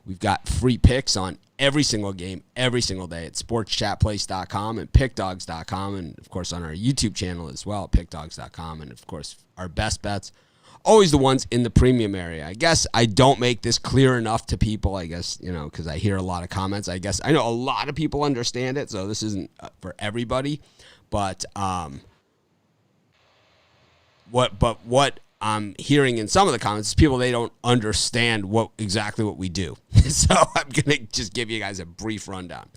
We've got free picks on every single game, every single day at sportschatplace.com and pickdogs.com, and, of course, on our YouTube channel as well, pickdogs.com, and, of course, our best bets, always the ones in the premium area. I guess I don't make this clear enough to people, I guess, because I hear a lot of comments. I guess I know a lot of people understand it, so this isn't for everybody, but what I'm hearing in some of the comments is people, they don't understand exactly what we do. So I'm going to just give you guys a brief rundown.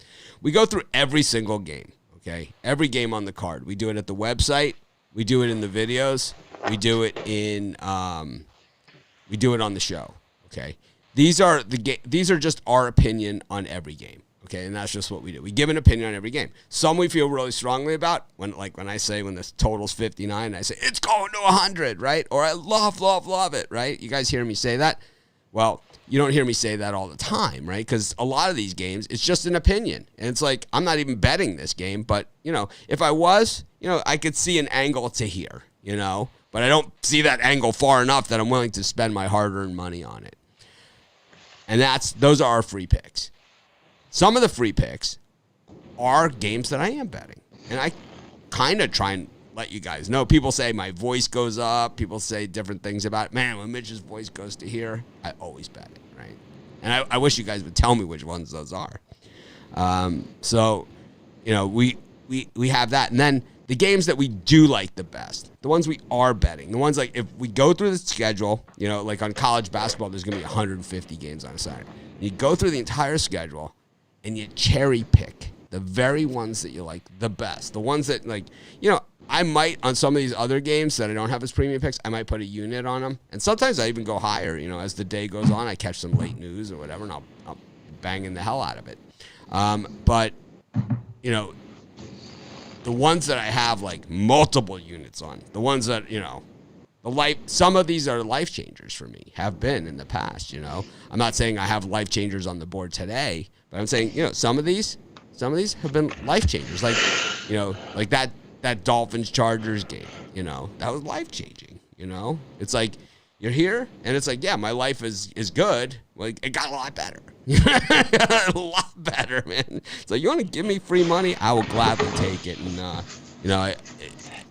We go through every single game, okay? Every game on the card. We do it at the website. We do it in the videos. We do it on the show, okay? These are just our opinion on every game, okay? And that's just what we do. We give an opinion on every game. Some we feel really strongly about. When I say when the total's 59, I say it's going to 100, right? Or I love it, right? You guys hear me say that? Well, you don't hear me say that all the time, right? Because a lot of these games, it's just an opinion. And it's like, I'm not even betting this game, but, if I was, I could see an angle to here, but I don't see that angle far enough that I'm willing to spend my hard-earned money on it. And those are our free picks. Some of the free picks are games that I am betting. And I kind of try and let you guys know. People say my voice goes up. People say different things about it. Man, when Mitch's voice goes to here, I always bet it, right? And I wish you guys would tell me which ones those are. We have that. And then the games that we do like the best, the ones we are betting, the ones like if we go through the schedule, like on college basketball, there's going to be 150 games on a Saturday. You go through the entire schedule and you cherry pick the very ones that you like the best. The ones that, I might, on some of these other games that I don't have as premium picks, I might put a unit on them. And sometimes I even go higher. As the day goes on, I catch some late news or whatever, and I'll banging the hell out of it. But the ones that I have, like, multiple units on, the ones that, some of these are life changers for me, have been in the past, I'm not saying I have life changers on the board today, but I'm saying, some of these have been life changers. Like, like that Dolphins-Chargers game, that was life changing, It's like, you're here, and it's like, yeah, my life is good. Like, it got a lot better. A lot better, man. So you want to give me free money? I will gladly take it. And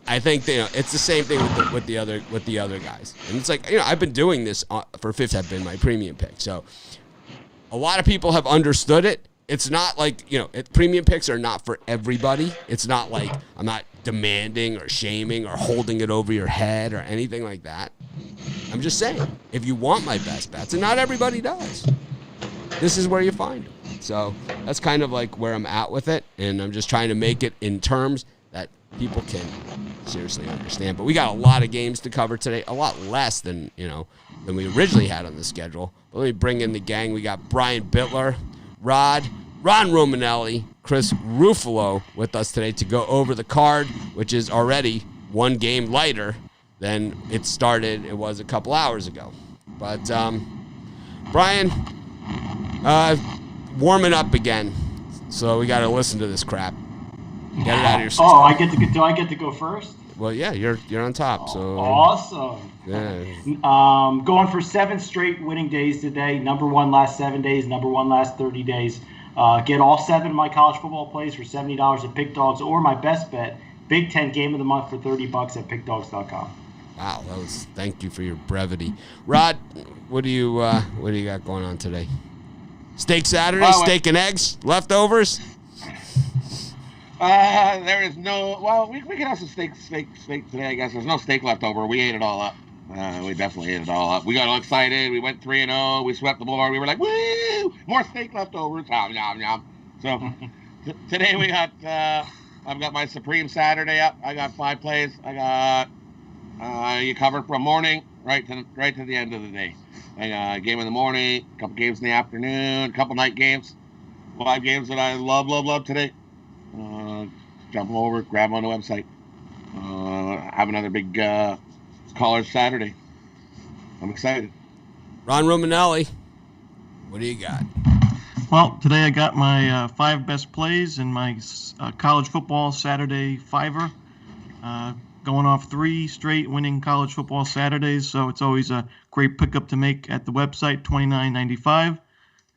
I think it's the same thing with the other guys. And it's like, I've been doing this for fifths have been my premium pick. So a lot of people have understood it. It's not like, premium picks are not for everybody. It's not like I'm not demanding or shaming or holding it over your head or anything like that. I'm just saying, if you want my best bets, and not everybody does, this is where you find them. So that's kind of like where I'm at with it, and I'm just trying to make it in terms that people can seriously understand. But we got a lot of games to cover today, a lot less than we originally had on the schedule. But let me bring in the gang. We got Brian Bittler, Ron Romanelli, Chris Ruffalo with us today to go over the card, which is already one game lighter than it was a couple hours ago. But Brian, warming up again, so we got to listen to this crap. Get it out of your system. Do I get to go first? Well, yeah, you're on top. So awesome. Yeah. Going for 7 straight winning days today. Number 1 last 7 days. Number 1 last 30 days. Get all 7 of my college football plays for $70 at Pick Dogs, or my best bet, Big Ten Game of the Month for $30 at pickdogs.com. Wow, thank you for your brevity, Rod. What do you got going on today? Steak Saturday, steak and eggs, leftovers. There is no. Well, we can have some steak today. I guess there's no steak left over. We ate it all up. We definitely ate it all up. We got all excited. We went 3-0. We swept the board. We were like, woo! More steak leftovers. Yum, yum, yum. So today we got. I've got my Supreme Saturday up. I got 5 plays. I got you covered from morning right to the end of the day. I got a game in the morning, a couple games in the afternoon, a couple night games. 5 games that I love today. Jump over, grab them on the website. Have another big College Saturday. I'm excited. Ron Romanelli, what do you got? Well, today I got my 5 best plays in my college football Saturday fiver. Going off 3 straight winning college football Saturdays, so it's always a great pickup to make at the website, $29.95.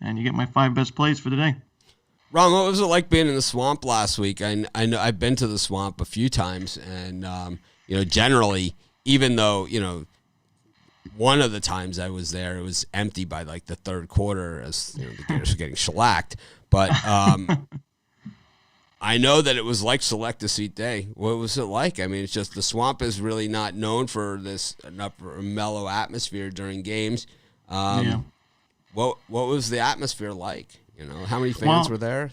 and you get my 5 best plays for today. Ron, what was it like being in the Swamp last week? I know I've been to the Swamp a few times, and generally, even though one of the times I was there, it was empty by like the third quarter as the Gators were getting shellacked. But I know that it was like Select a Seat Day. What was it like? I mean, it's just the Swamp is really not known for this mellow atmosphere during games. What was the atmosphere like? How many fans were there?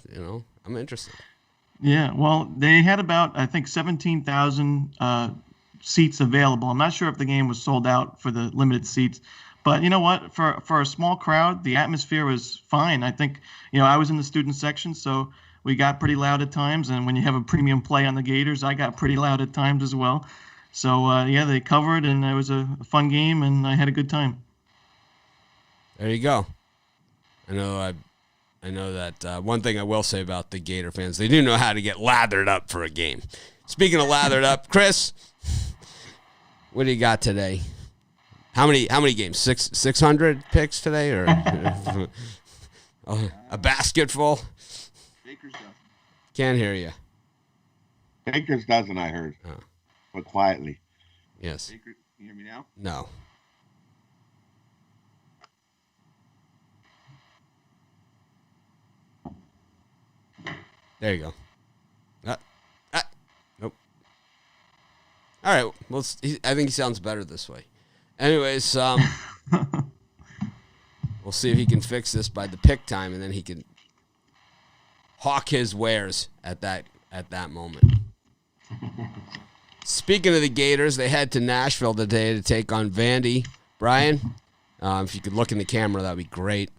I'm interested. Yeah, well, they had about, I think, 17,000 seats available. I'm not sure if the game was sold out for the limited seats, but you know what? For a small crowd, the atmosphere was fine. I think, I was in the student section, so we got pretty loud at times. And when you have a premium play on the Gators, I got pretty loud at times as well. So, they covered, and it was a fun game, and I had a good time. There you go. I know that one thing I will say about the Gator fans, they do know how to get lathered up for a game. Speaking of lathered up, Chris, what do you got today? How many games? 600 picks today, or a basket full? Baker's dozen. Can't hear you. Baker's dozen, I heard, but quietly. Yes. Baker, you hear me now? No. There you go. Nope. All right. Well, I think he sounds better this way. Anyways, we'll see if he can fix this by the pick time, and then he can hawk his wares at that moment. Speaking of the Gators, they head to Nashville today to take on Vandy. Brian, if you could look in the camera, that would be great.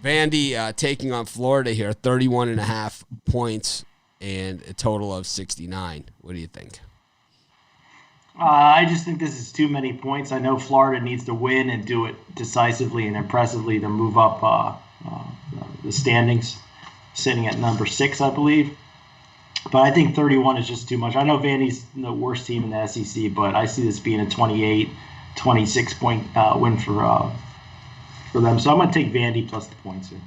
Vandy taking on Florida here, 31.5 points and a total of 69. What do you think? I just think this is too many points. I know Florida needs to win and do it decisively and impressively to move up the standings, sitting at number 6, I believe. But I think 31 is just too much. I know Vandy's the worst team in the SEC, but I see this being a 28, 26-point win for them. So I'm going to take Vandy plus the points here.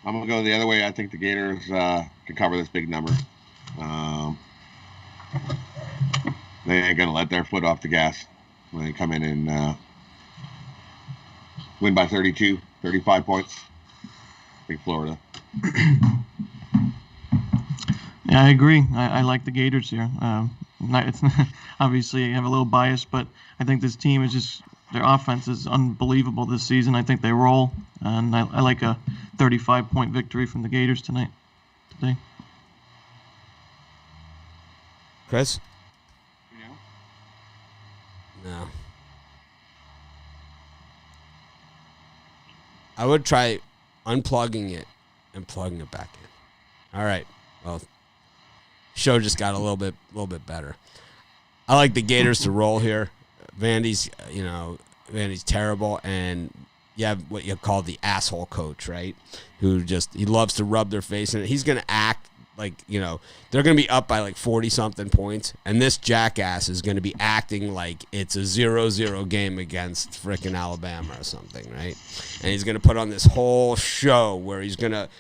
I'm going to go the other way. I think the Gators can cover this big number. They ain't going to let their foot off the gas when they come in and win by 32, 35 points. I think Florida. Yeah, I agree. I like the Gators here. It's obviously I have a little bias, but I think this team is just, their offense is unbelievable this season. I think they roll, and I like a 35-point victory from the Gators today. Chris? No. I would try unplugging it and plugging it back in. All right. Well, show just got a little bit better. I like the Gators to roll here. Vandy's terrible, and you have what you call the asshole coach, right? Who he loves to rub their face in it. He's going to act like, they're going to be up by like 40-something points, and this jackass is going to be acting like it's a 0-0 game against frickin' Alabama or something, right? And he's going to put on this whole show where he's going to,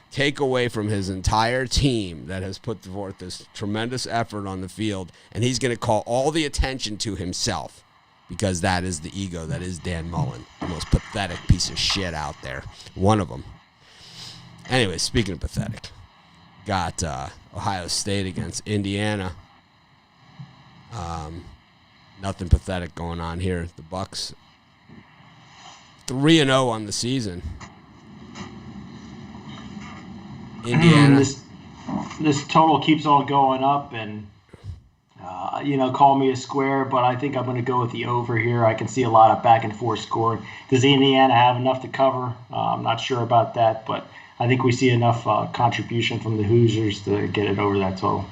take away from his entire team that has put forth this tremendous effort on the field, and he's going to call all the attention to himself because that is the ego that is Dan Mullen, the most pathetic piece of shit out there. One of them. Anyway, speaking of pathetic, got Ohio State against Indiana. Nothing pathetic going on here. The Bucks 3-0 on the season. Indiana. This total keeps on going up, and call me a square, but I think I'm going to go with the over here. I can see a lot of back and forth scoring. Does Indiana have enough to cover? I'm not sure about that, but I think we see enough contribution from the Hoosiers to get it over that total.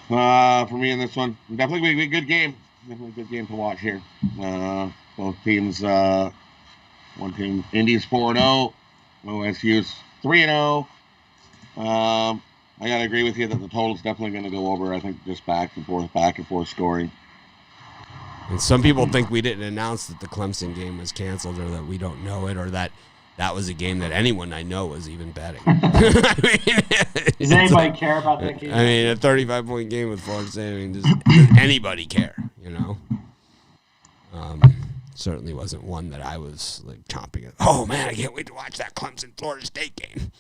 For me in this one, definitely going to be a good game. Definitely a good game to watch here. Both teams, one team, Indy's 4-0. OSU's 3-0. I gotta agree with you that the total's definitely going to go over. I think just back and forth scoring. And some people think we didn't announce that the Clemson game was canceled, or that we don't know it, or that was a game that anyone I know was even betting. I mean, does anybody care about that game? I mean, a 35-point game with Florida State. I mean, does anybody care? You know. Certainly wasn't one that I was like chomping at. Oh man, I can't wait to watch that Clemson Florida State game.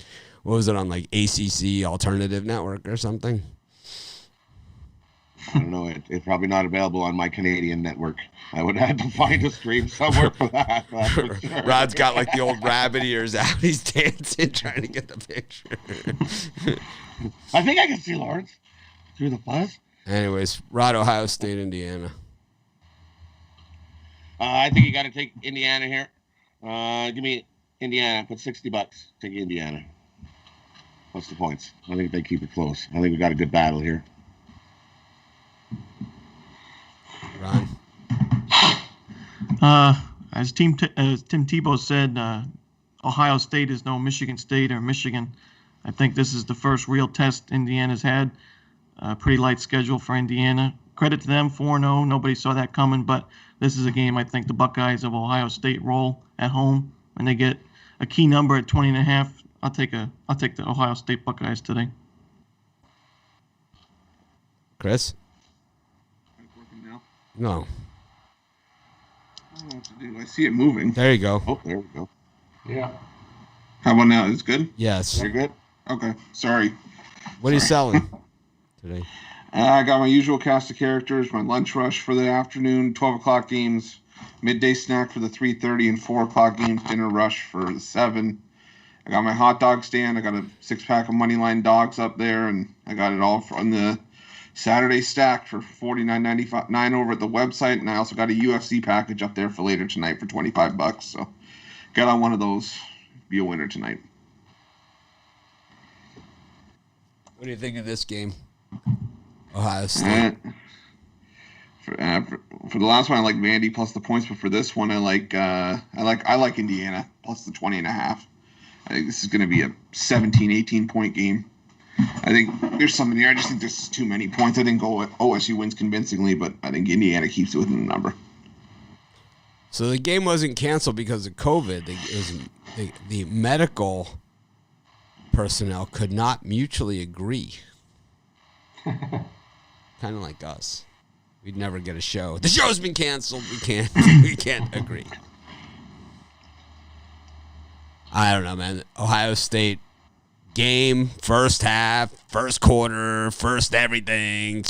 What was it on, like ACC Alternative Network or something? I don't know. It's probably not available on my Canadian network. I would have to find a stream somewhere for that. For sure. Rod's got like the old rabbit ears out. He's dancing, trying to get the picture. I think I can see Lawrence through the fuzz. Anyways, Rod, Ohio State, Indiana. I think you got to take Indiana here. Give me Indiana. Put $60. Take Indiana. What's the points? I think they keep it close. I think we got a good battle here. Ron? As Tim Tebow said, Ohio State is no Michigan State or Michigan. I think this is the first real test Indiana's had. Pretty light schedule for Indiana. Credit to them, 4-0. Nobody saw that coming, but this is a game I think the Buckeyes of Ohio State roll at home, and they get a key number at 20.5. I'll take the Ohio State Buckeyes today. Chris? Working now. No. I don't know what to do. I see it moving. There you go. Oh, there we go. Yeah. How about now? Is it good? Yes. You're good? Okay. Sorry. What are you selling today? I got my usual cast of characters, my lunch rush for the afternoon, 12 o'clock games, midday snack for the 3:30 and 4 o'clock games, dinner rush for the 7. I got my hot dog stand. I got a 6-pack of Moneyline dogs up there, and I got it all on the Saturday stack for $49.95 over at the website, and I also got a UFC package up there for later tonight for $25. So get on one of those. Be a winner tonight. What do you think of this game? Ohio State. For the last one, I like Vandy plus the points, but for this one, I like Indiana plus the 20.5. I think this is going to be a 17, 18-point game. I think there's something here. I just think there's too many points. I think OSU wins convincingly, but I think Indiana keeps it within the number. So the game wasn't canceled because of COVID. The medical personnel could not mutually agree. Kind of like us. We'd never get a show. The show's been canceled. We can't agree. I don't know, man. Ohio State game, first half, first quarter, first everything.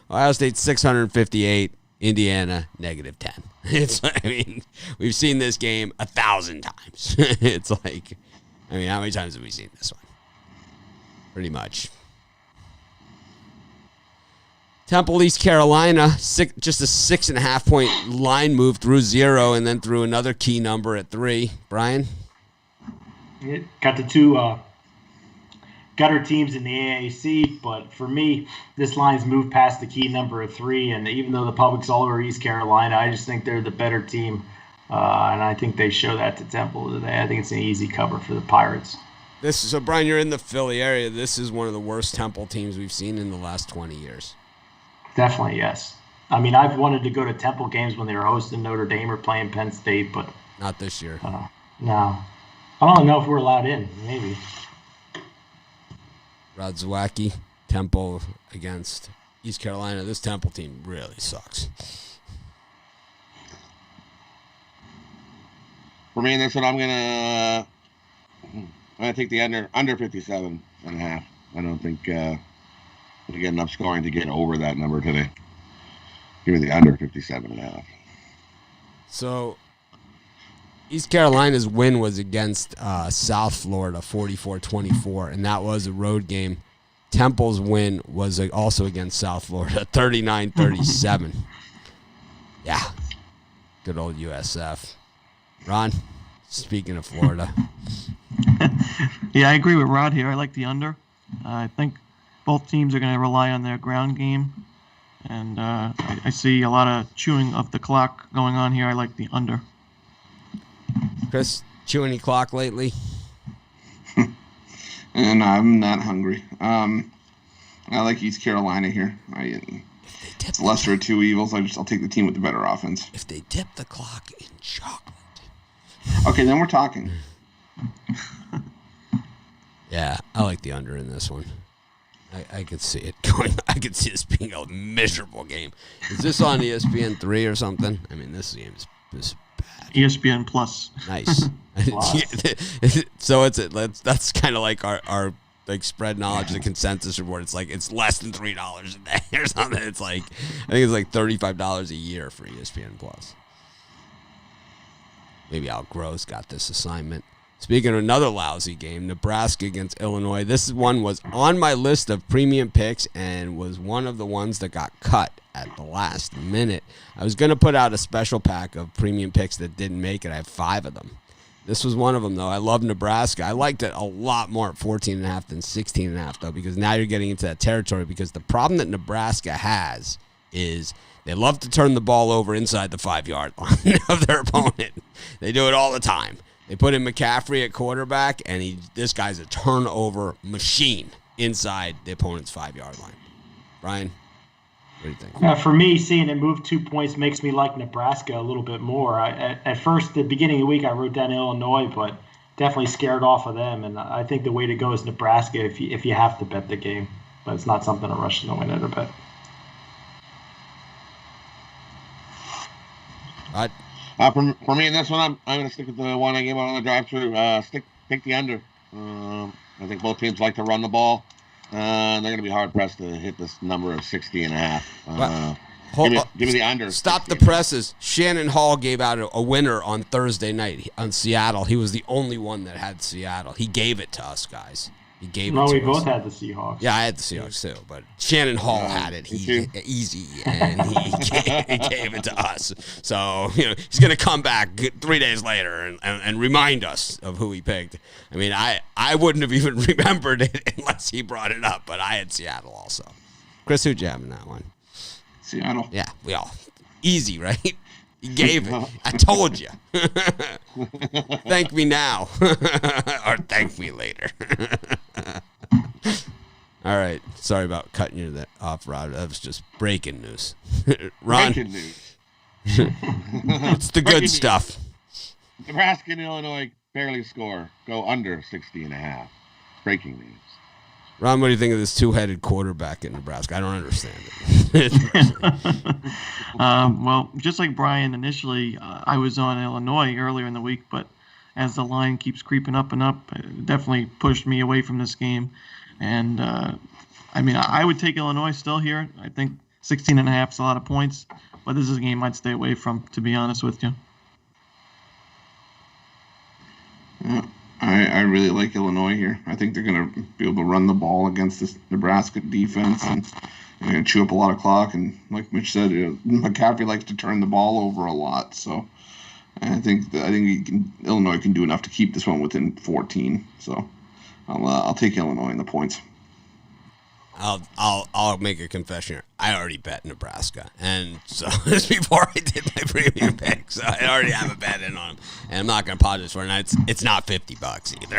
Ohio State 658, Indiana -10. We've seen this game 1,000 times. It's like, how many times have we seen this one? Pretty much. Temple, East Carolina, just a 6.5-point line move through 0 and then through another key number at 3. Brian? It got the two gutter teams in the AAC, but for me, this line's moved past the key number of 3, and even though the public's all over East Carolina, I just think they're the better team, and I think they show that to Temple today. I think it's an easy cover for the Pirates. So, Brian, you're in the Philly area. This is one of the worst Temple teams we've seen in the last 20 years. Definitely, yes. I've wanted to go to Temple games when they were hosting Notre Dame or playing Penn State, but not this year. No. I don't know if we're allowed in. Maybe. Rod Zawacki, Temple against East Carolina. This Temple team really sucks. For me, that's what I'm gonna take the under 57.5. I don't think we get enough scoring to get over that number today. Give me the under 57.5. So, East Carolina's win was against South Florida, 44-24, and that was a road game. Temple's win was also against South Florida, 39-37. Yeah, good old USF. Ron, speaking of Florida. Yeah, I agree with Rod here. I like the under. I think both teams are going to rely on their ground game, and I see a lot of chewing of the clock going on here. I like the under. Chris, chew any clock lately? And I'm not hungry. I like East Carolina here. It's lesser of two evils. I'll take the team with the better offense. If they dip the clock in chocolate. Okay, then we're talking. Yeah, I like the under in this one. I could see it going. I could see this being a miserable game. Is this on ESPN 3 or something? I mean, this game is bad. ESPN Plus. Nice. So that's kind of like our like spread knowledge, the consensus report. It's like it's less than $3 a day or something. It's like I think it's like $35 a year for ESPN Plus. Maybe Al Gross got this assignment. Speaking of another lousy game, Nebraska against Illinois. This one was on my list of premium picks and was one of the ones that got cut at the last minute. I was going to put out a special pack of premium picks that didn't make it. I have 5 of them. This was one of them, though. I love Nebraska. I liked it a lot more at 14.5 than 16.5, though, because now you're getting into that territory. Because the problem that Nebraska has is they love to turn the ball over inside the 5-yard line of their opponent. They do it all the time. They put in McCaffrey at quarterback, and this guy's a turnover machine inside the opponent's 5-yard line. Brian, what do you think? For me, seeing it move 2 points makes me like Nebraska a little bit more. At first, at the beginning of the week, I wrote down Illinois, but definitely scared off of them. And I think the way to go is Nebraska if you have to bet the game. But it's not something to rush to win it or bet. For me in this one, I'm going to stick with the one I gave out on the drive-thru. Take the under. I think both teams like to run the ball. They're going to be hard-pressed to hit this number of 60.5. Give me the under. Stop the presses. Shannon Hall gave out a winner on Thursday night on Seattle. He was the only one that had Seattle. He gave it to us, guys. He gave it to us. No, we both had the Seahawks. Yeah, I had the Seahawks too, but Shannon Hall had it. Easy, and he gave it to us. So he's gonna come back 3 days later and remind us of who he picked. I mean, I wouldn't have even remembered it unless he brought it up. But I had Seattle also. Chris, who'd you have in that one? Seattle. Yeah, we all easy, right? He gave it. I told you. Thank me now, or thank me later. All right. Sorry about cutting you off, Rod. That was just breaking news. Ron. Breaking news. It's the good stuff. Nebraska and Illinois barely score. Go under 60.5. Breaking news. Ron, what do you think of this two-headed quarterback in Nebraska? I don't understand it. Well, just like Brian, initially I was on Illinois earlier in the week, but as the line keeps creeping up and up, it definitely pushed me away from this game. And, I would take Illinois still here. I think 16.5 is a lot of points, but this is a game I'd stay away from, to be honest with you. Yeah. I really like Illinois here. I think they're going to be able to run the ball against this Nebraska defense and they're going to chew up a lot of clock. And like Mitch said, McCaffrey likes to turn the ball over a lot. So I think Illinois can do enough to keep this one within 14. So I'll take Illinois in the points. I'll make a confession here. I already bet Nebraska, and so this before I did my premium pick, so I already have a bet in on them, and I'm not going to apologize for it. It's not $50 either.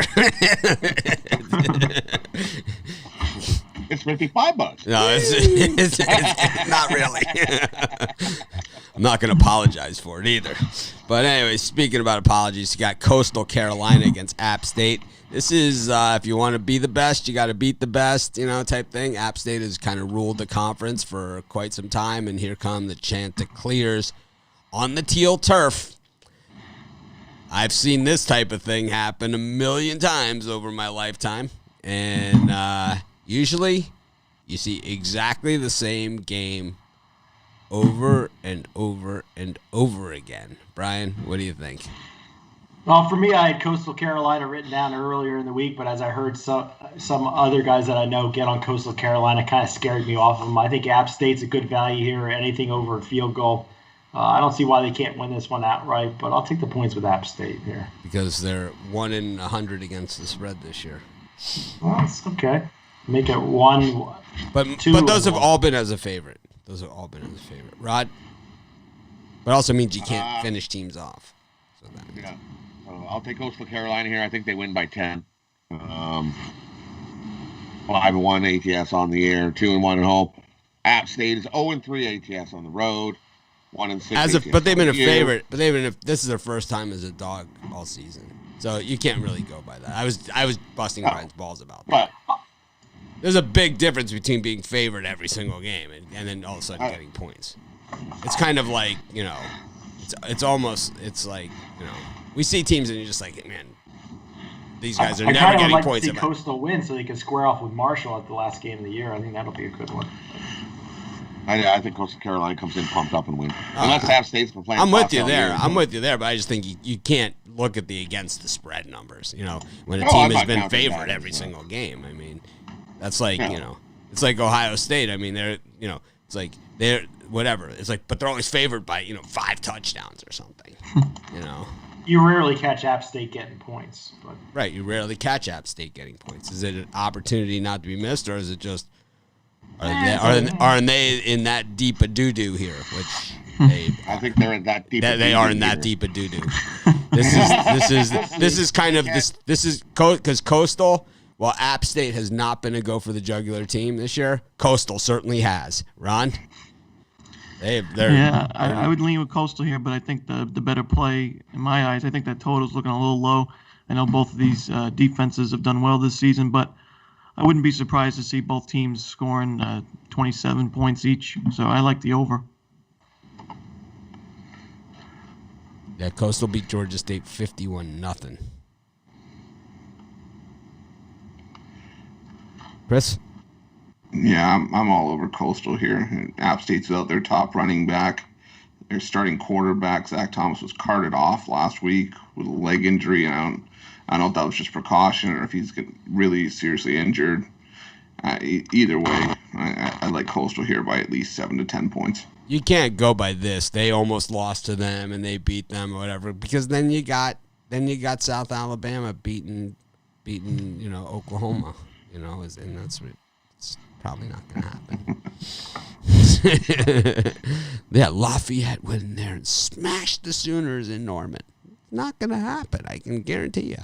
It's $55. No, it's not really. I'm not going to apologize for it either. But anyway, speaking about apologies, you got Coastal Carolina against App State. This is, if you want to be the best, you got to beat the best, type thing. App State has kind of ruled the conference for quite some time, and here come the Chanticleers on the teal turf. I've seen this type of thing happen a million times over my lifetime, and usually you see exactly the same game over and over and over again. Brian, what do you think? Well, for me, I had Coastal Carolina written down earlier in the week, but as I heard some other guys that I know get on Coastal Carolina, kind of scared me off of them. I think App State's a good value here, anything over a field goal. I don't see why they can't win this one outright, but I'll take the points with App State here. Because they're 1 in 100 against the spread this year. Well, it's okay. Make it 1, but 2. But those have all been as a favorite. Rod? But also means you can't finish teams off. So that means. Yeah. I'll take Coastal Carolina here. I think they win by 10. 5-1 ATS on the air, 2-1 at home. App State is 0-3 ATS on the road, 1-6. But they've been a favorite. But this is their first time as a dog all season, so you can't really go by that. I was busting Brian's balls about that. But There's a big difference between being favored every single game and then all of a sudden getting points. It's kind of like, it's like, we see teams and you're just like, man, these guys are never getting points. I kind of like to see Coastal win so they can square off with Marshall at the last game of the year. I think that'll be a good one. I think Coastal Carolina comes in pumped up and wins. Unless App State's been playing. I'm with you there. But I just think you can't look at the against the spread numbers, when a team has been favored every single game. I mean, that's like, it's like Ohio State. I mean, it's like they're whatever. It's like, but they're always favored by, 5 touchdowns or something, You rarely catch App State getting points. But. Right, you rarely catch App State getting points. Is it an opportunity not to be missed, or is it just are they in that deep a doo-doo here? Which I think they're in that deep. They are in that deep a doo-doo. This is kind of this is because Coastal. While App State has not been a go for the jugular team this year, Coastal certainly has. Ron. I would lean with Coastal here, but I think the better play in my eyes. I think that total's looking a little low. I know both of these defenses have done well this season, but I wouldn't be surprised to see both teams scoring 27 points each. So I like the over. Yeah, Coastal beat Georgia State 51-0. Chris? Yeah, I'm all over Coastal here. App State's without their top running back. Their starting quarterback, Zach Thomas, was carted off last week with a leg injury. I don't know if that was just precaution or if he's really seriously injured. Either way, I like Coastal here by at least 7 to 10 points. You can't go by this. They almost lost to them and they beat them or whatever, because then you got South Alabama beating Oklahoma. And that's what it's probably not going to happen. Yeah, Lafayette went in there and smashed the Sooners in Norman. Not going to happen, I can guarantee you.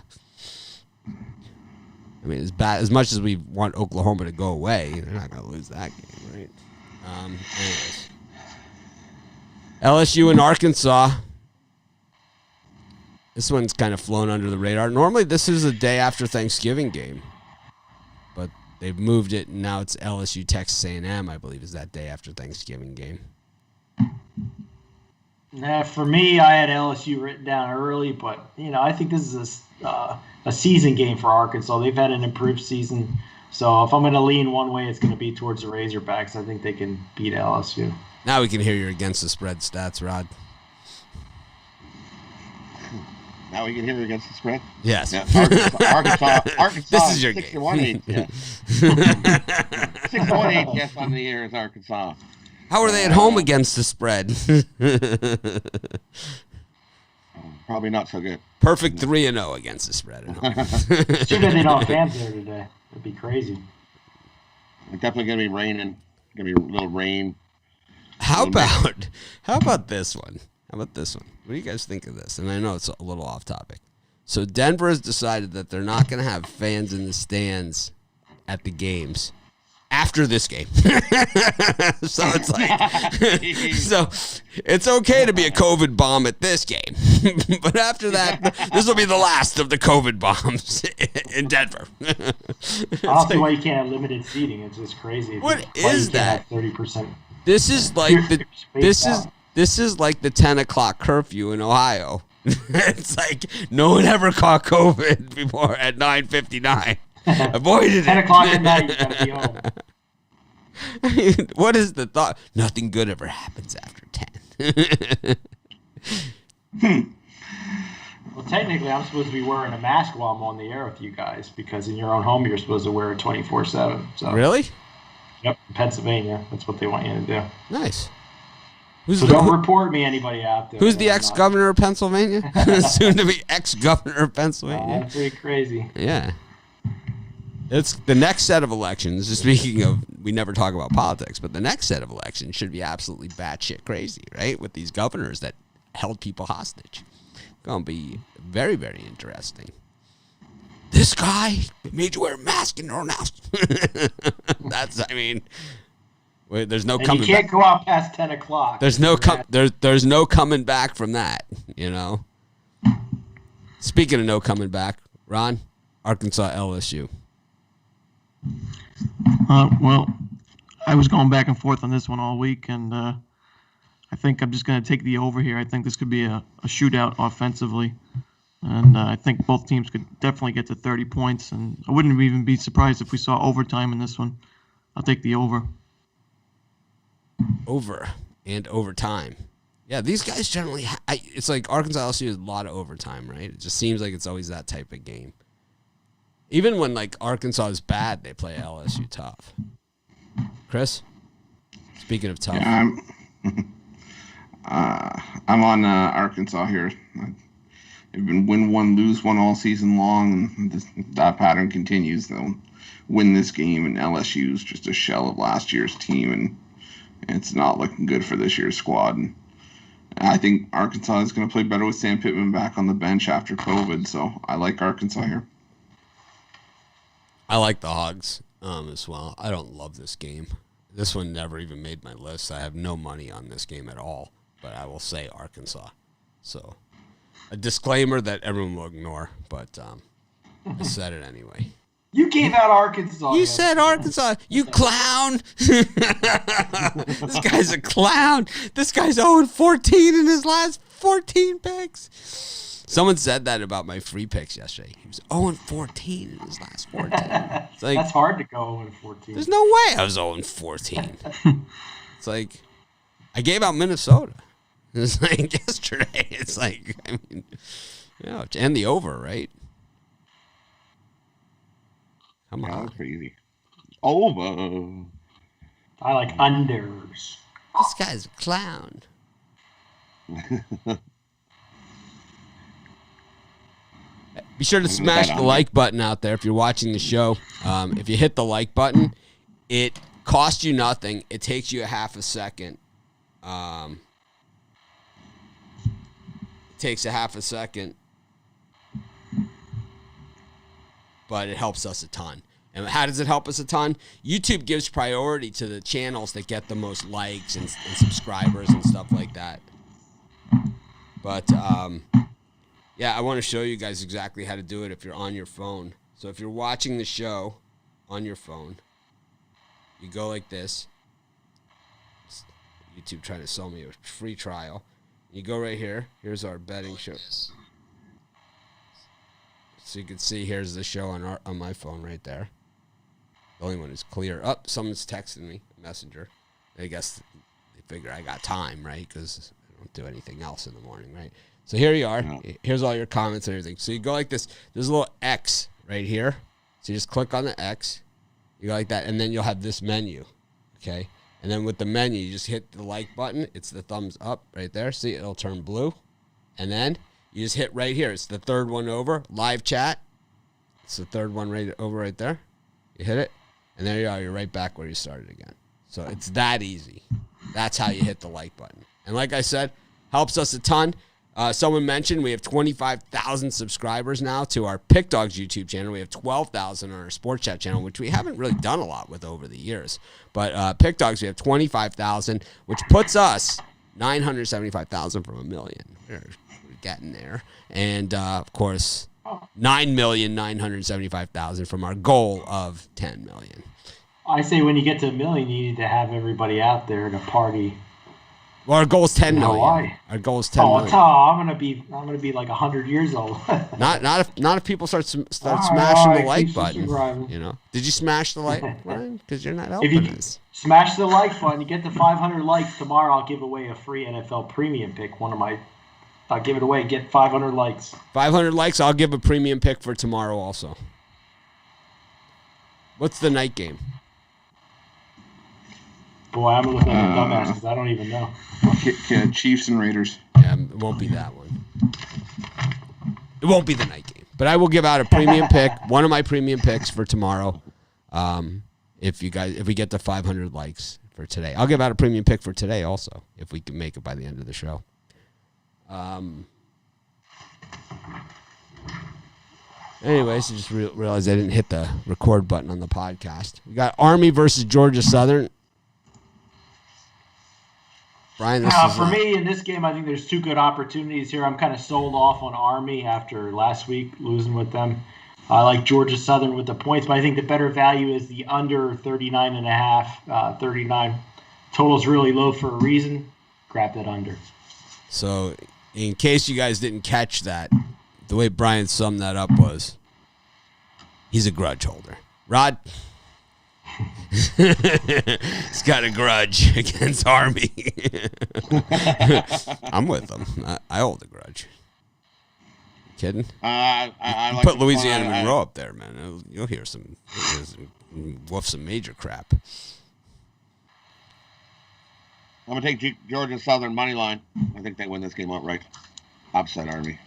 I mean, as much as we want Oklahoma to go away, they're not going to lose that game, right? Anyways. LSU and Arkansas. This one's kind of flown under the radar. Normally, this is a day after Thanksgiving game. They've moved it, and now it's LSU Texas A&M, I believe, is that day after Thanksgiving game. For me, I had LSU written down early, but, I think this is a season game for Arkansas. They've had an improved season. So if I'm going to lean one way, it's going to be towards the Razorbacks. I think they can beat LSU. Now we can hear your against the spread stats, Rod. Now we can hear against the spread? Yes. Yeah, Arkansas this is your 6-1 game. 6-1 ATS on the air is Arkansas. How are they at home against the spread? Probably not so good. Perfect 3-0 against the spread. Too bad they don't have fans there today. It'd be crazy. It's definitely going to be raining. Going to be a little rain. How about this one? What do you guys think of this? And I know it's a little off topic. So Denver has decided that they're not going to have fans in the stands at the games after this game. So it's like, so it's okay to be a COVID bomb at this game, but after that, this will be the last of the COVID bombs in Denver. I don't see why you can't have limited seating. It's just crazy. What is that? 30%. This is like This is like the 10 o'clock curfew in Ohio. It's like no one ever caught COVID before at 9:59. Avoided it. 10 o'clock at night, you gotta be home. I mean, what is the thought? Nothing good ever happens after 10. Well, technically, I'm supposed to be wearing a mask while I'm on the air with you guys because in your own home, you're supposed to wear it 24/7. So. Really? Yep, in Pennsylvania. That's what they want you to do. Nice. So don't report me, anybody out there. Who's the ex-governor of Pennsylvania? Soon to be ex-governor of Pennsylvania. That's pretty crazy. Yeah. It's the next set of elections. Speaking of, we never talk about politics, but the next set of elections should be absolutely batshit crazy, right? With these governors that held people hostage. Gonna be very, very interesting. This guy made you wear a mask in your house. That's, I mean, there's no coming back. You can't go out past 10 o'clock. There's no coming back from that, you know. Speaking of no coming back, Ron, Arkansas LSU. Well, I was going back and forth on this one all week, and I think I'm just going to take the over here. I think this could be a shootout offensively, and I think both teams could definitely get to 30 points, and I wouldn't even be surprised if we saw overtime in this one. I'll take the over. Over and overtime. Yeah, these guys generally, it's like Arkansas LSU is a lot of overtime, right? It just seems like it's always that type of game. Even when, like, Arkansas is bad, they play LSU tough. Chris? Speaking of tough. Yeah, I'm on Arkansas here. They've been win one, lose one all season long, and that pattern continues. They'll win this game, and LSU is just a shell of last year's team, and it's not looking good for this year's squad. And I think Arkansas is going to play better with Sam Pittman back on the bench after COVID, so I like Arkansas here. I like the Hogs as well. I don't love this game. This one never even made my list. I have no money on this game at all, but I will say Arkansas. So a disclaimer that everyone will ignore, but I said it anyway. You gave out Arkansas. You said Arkansas. You clown. This guy's a clown. This guy's 0-14 in his last 14 picks. Someone said that about my free picks yesterday. He was 0-14 in his last 14. It's like, that's hard to go 0-14. There's no way I was 0-14. It's like, I gave out Minnesota. It's like yesterday. It's like, I mean, and the over, right? Come on. That's crazy. Over. I like unders. This guy's a clown. Be sure to smash the like button out there if you're watching the show. If you hit the like button, it costs you nothing. It takes you a half a second. It takes a half a second, but it helps us a ton. And how does it help us a ton? YouTube gives priority to the channels that get the most likes and subscribers and stuff like that. But yeah, I want to show you guys exactly how to do it if you're on your phone. So if you're watching the show on your phone, you go like this. YouTube trying to sell me a free trial. You go right here. Here's our betting show. So you can see here's the show on my phone right there. The only one is clear. Oh, someone's texting me, Messenger. I guess they figure I got time, right? Because I don't do anything else in the morning, right? So here you are. Here's all your comments and everything. So you go like this. There's a little X right here. So you just click on the X. You go like that, and then you'll have this menu, okay? And then with the menu, you just hit the like button. It's the thumbs up right there. See, it'll turn blue. And then you just hit right here. It's the third one over. Live chat. It's the third one right over right there. You hit it, and there you are. You're right back where you started again. So it's that easy. That's how you hit the like button. And like I said, helps us a ton. Someone mentioned we have 25,000 subscribers now to our Pick Dogs YouTube channel. We have 12,000 on our Sports Chat channel, which we haven't really done a lot with over the years. But Pick Dogs, we have 25,000, which puts us 975,000 from 1 million. We're getting there. And, of course, 9,975,000 from our goal of 10 million. I say when you get to 1 million, you need to have everybody out there at a party. Well, our goal is 10 million. Why? Our goal is 10 million. I'm gonna be like 100 years old. not if people start smashing the like button. You know, did you smash the like button? Because you're not helping us. Smash the like button. You get to 500 likes tomorrow. I'll give away a free NFL premium pick. I'll give it away. Get 500 likes. 500 likes. I'll give a premium pick for tomorrow also. What's the night game? Boy, I'm looking at a dumbass because I don't even know. Chiefs and Raiders. Yeah, it won't be that one. It won't be the night game. But I will give out a premium pick, one of my premium picks for tomorrow. If we get to 500 likes for today, I'll give out a premium pick for today also if we can make it by the end of the show. Anyways, I just realized I didn't hit the record button on the podcast. We got Army versus Georgia Southern. Brian, this is for me in this game, I think there's two good opportunities here. I'm kind of sold off on Army after last week losing with them. I like Georgia Southern with the points, but I think the better value is the under 39.5. 39 total's really low for a reason. Grab that under. So, in case you guys didn't catch that, the way Brian summed that up was, he's a grudge holder. Rod, he's got a grudge against Army. I'm with him. I hold a grudge. Kidding? I like Put Louisiana Monroe up there, man. You'll hear some major crap. I'm going to take Georgia Southern money line. I think they win this game outright. Upset Army.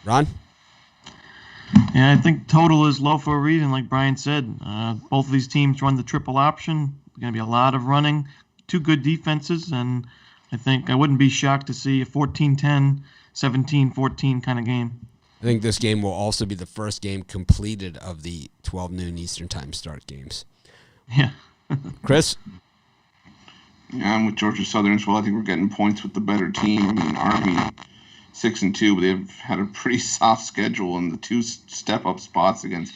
Ron? Yeah, I think total is low for a reason, like Brian said. Both of these teams run the triple option. There's going to be a lot of running. Two good defenses, and I think I wouldn't be shocked to see a 14-10, 17-14 kind of game. I think this game will also be the first game completed of the 12 noon Eastern time start games. Yeah. Chris? Yeah, I'm with Georgia Southern as well. I think we're getting points with the better team. I mean, Army 6-2, but they've had a pretty soft schedule in the two step-up spots against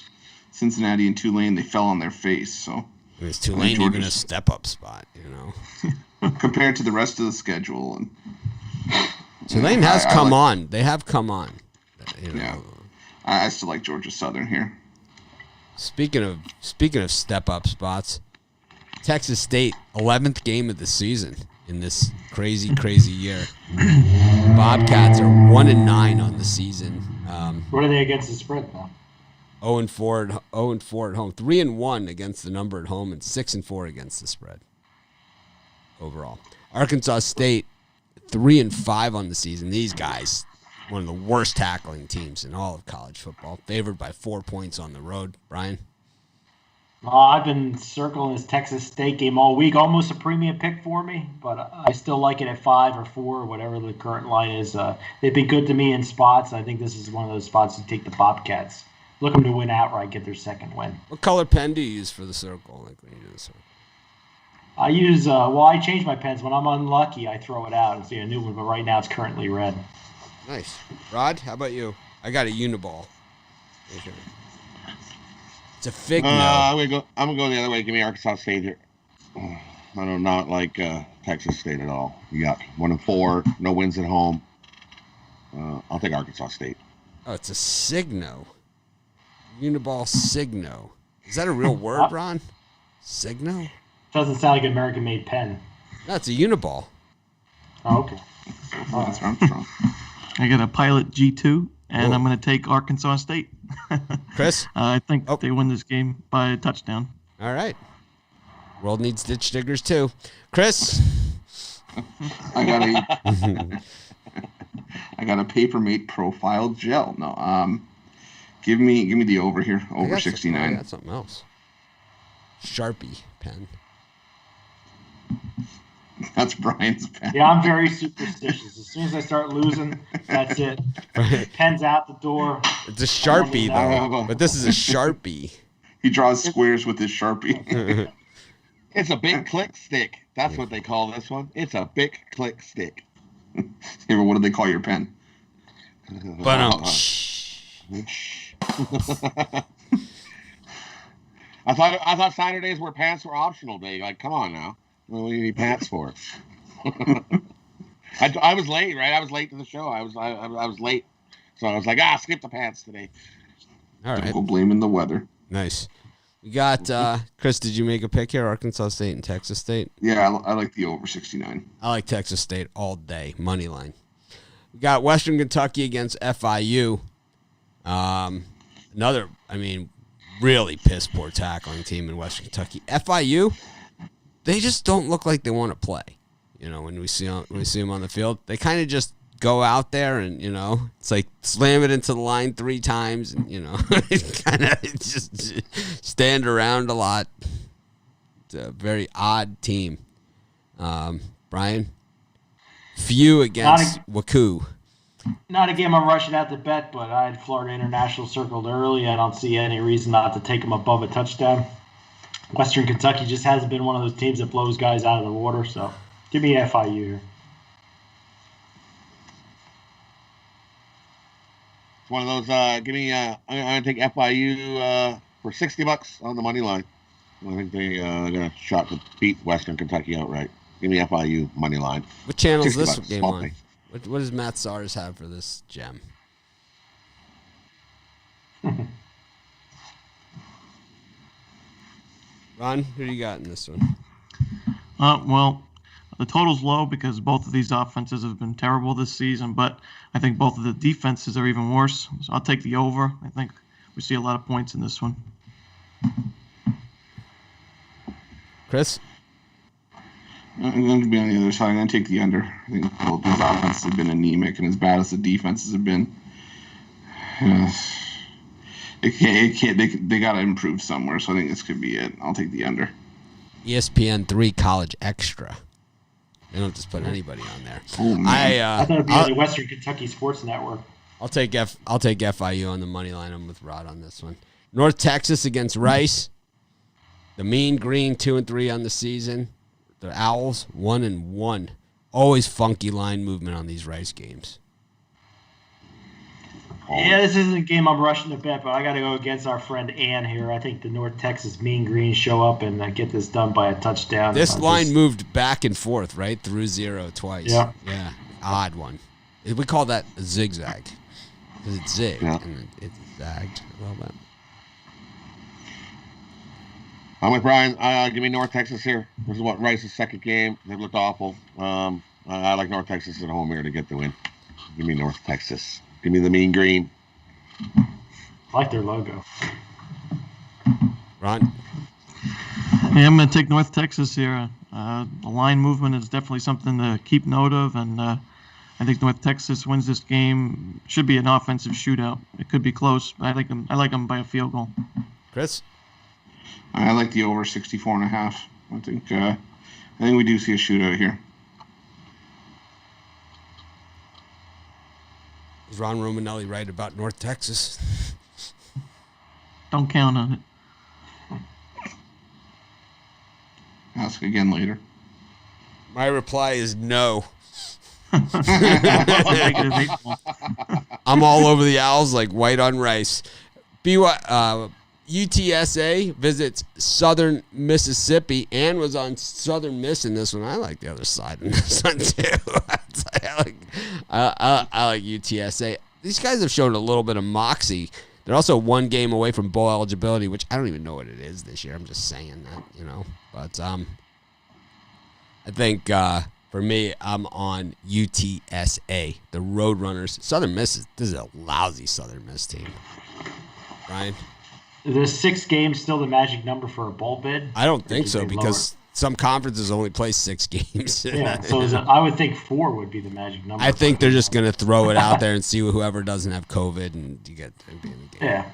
Cincinnati and Tulane. They fell on their face. So is Tulane even a step-up spot? You know, compared to the rest of the schedule, and Tulane has come on. They have come on. You know. Yeah, I still like Georgia Southern here. Speaking of step-up spots, Texas State 11th game of the season in this crazy year. Bobcats are 1-9 on the season. What are they against the spread now? 0-4 at home, 3-1 against the number at home, and 6-4 against the spread overall. Arkansas State 3-5 on the season. These guys, one of the worst tackling teams in all of college football, favored by 4 points on the road. Brian? I've been circling this Texas State game all week. Almost a premium pick for me, but I still like it at 5 or 4, or whatever the current line is. They've been good to me in spots. I think this is one of those spots to take the Bobcats. Look them to win outright, get their second win. What color pen do you use for the circle? Like when you do the circle? I use, I change my pens. When I'm unlucky, I throw it out and see a new one, but right now it's currently red. Nice. Rod, how about you? I got a Uniball. Okay. It's a fig I'm gonna go the other way. Give me Arkansas State here. I do not like Texas State at all. You got 1-4, no wins at home. I'll take Arkansas State. Oh, it's a Signo. Uniball Signo. Is that a real word, Ron? Signo? Doesn't sound like an American-made pen. No, it's a Uniball. Oh, okay. That's Armstrong. I got a Pilot G2, and I'm going to take Arkansas State. Chris? I think they win this game by a touchdown. All right. World needs ditch diggers too. Chris? I got a Papermate Profile Gel. No, give me the over here, over 69. I got something else. Sharpie pen. That's Brian's pen. Yeah, I'm very superstitious. As soon as I start losing, that's it. Pen's out the door. It's a Sharpie, though. But this is a Sharpie. He draws squares with his Sharpie. It's a big click stick. That's what they call this one. It's a big click stick. Hey, what do they call your pen? But I thought Saturdays were pants were optional day. Like, come on now. What do you need pants for? I was late, right? I was late to the show. I was late, so I was like, skip the pants today. All right. Go blaming the weather. Nice. We got Chris. Did you make a pick here? Arkansas State and Texas State. Yeah, I like the over 69. I like Texas State all day. Money line. We got Western Kentucky against FIU. Another, really piss poor tackling team in Western Kentucky. FIU. They just don't look like they want to play. You know, when we see them on the field, they kind of just go out there and, it's like slam it into the line 3 times and, kind of just stand around a lot. It's a very odd team. Brian? Few against Waku. Not a game I'm rushing out to bet, but I had Florida International circled early. I don't see any reason not to take them above a touchdown. Western Kentucky just hasn't been one of those teams that blows guys out of the water, so give me FIU here. It's one of those. Give me. I'm gonna take FIU for $60 on the money line. I think they got a shot to beat Western Kentucky outright. Give me FIU money line. What channel is this $60, game small on? thing. What does Matt Sars have for this gem? Ron, who do you got in this one? Well, the total's low because both of these offenses have been terrible this season, but I think both of the defenses are even worse. So I'll take the over. I think we see a lot of points in this one. Chris? I'm going to be on the other side. I'm going to take the under. I think both these offenses have been anemic, and as bad as the defenses have been, they got to improve somewhere. So I think this could be it. I'll take the under. ESPN 3 College Extra. They don't just put anybody on there. Oh, man. I thought it'd be on the Western Kentucky Sports Network. I'll take FIU on the money line. I'm with Rod on this one. North Texas against Rice. The Mean Green 2-3 on the season. The Owls 1-1. Always funky line movement on these Rice games. Yeah, this isn't a game I'm rushing to bet, but I got to go against our friend Ann here. I think the North Texas Mean Green show up and get this done by a touchdown. This line moved back and forth, right? Through 0 twice. Yeah. Yeah. Odd one. We call that a zigzag. Because it zigged and it zagged a little bit. I'm with Brian. Give me North Texas here. This is what Rice's second game. They've looked awful. I like North Texas at home here to get the win. Give me North Texas. Give me the Mean Green. I like their logo. Ron? Yeah, I'm going to take North Texas here. The line movement is definitely something to keep note of, and I think North Texas wins this game. Should be an offensive shootout. It could be close, but I like them by a field goal. Chris? I like the over 64.5. I think we do see a shootout here. Is Ron Romanelli right about North Texas? Don't count on it. Ask again later. My reply is no. Negative 8 ball. I'm all over the Owls like white on rice. UTSA visits Southern Mississippi and was on Southern Miss in this one. I like the other side in this one too. I like UTSA. These guys have shown a little bit of moxie. They're also one game away from bowl eligibility, which I don't even know what it is this year. I'm just saying that, But I think for me, I'm on UTSA, the Roadrunners. Southern Miss this is a lousy Southern Miss team. Brian? Is 6 games still the magic number for a bowl bid? I don't think so because some conferences only play 6 games. Yeah, so I would think 4 would be the magic number. I think they're just going to throw it out there and see whoever doesn't have COVID and you get to be in the game. Yeah.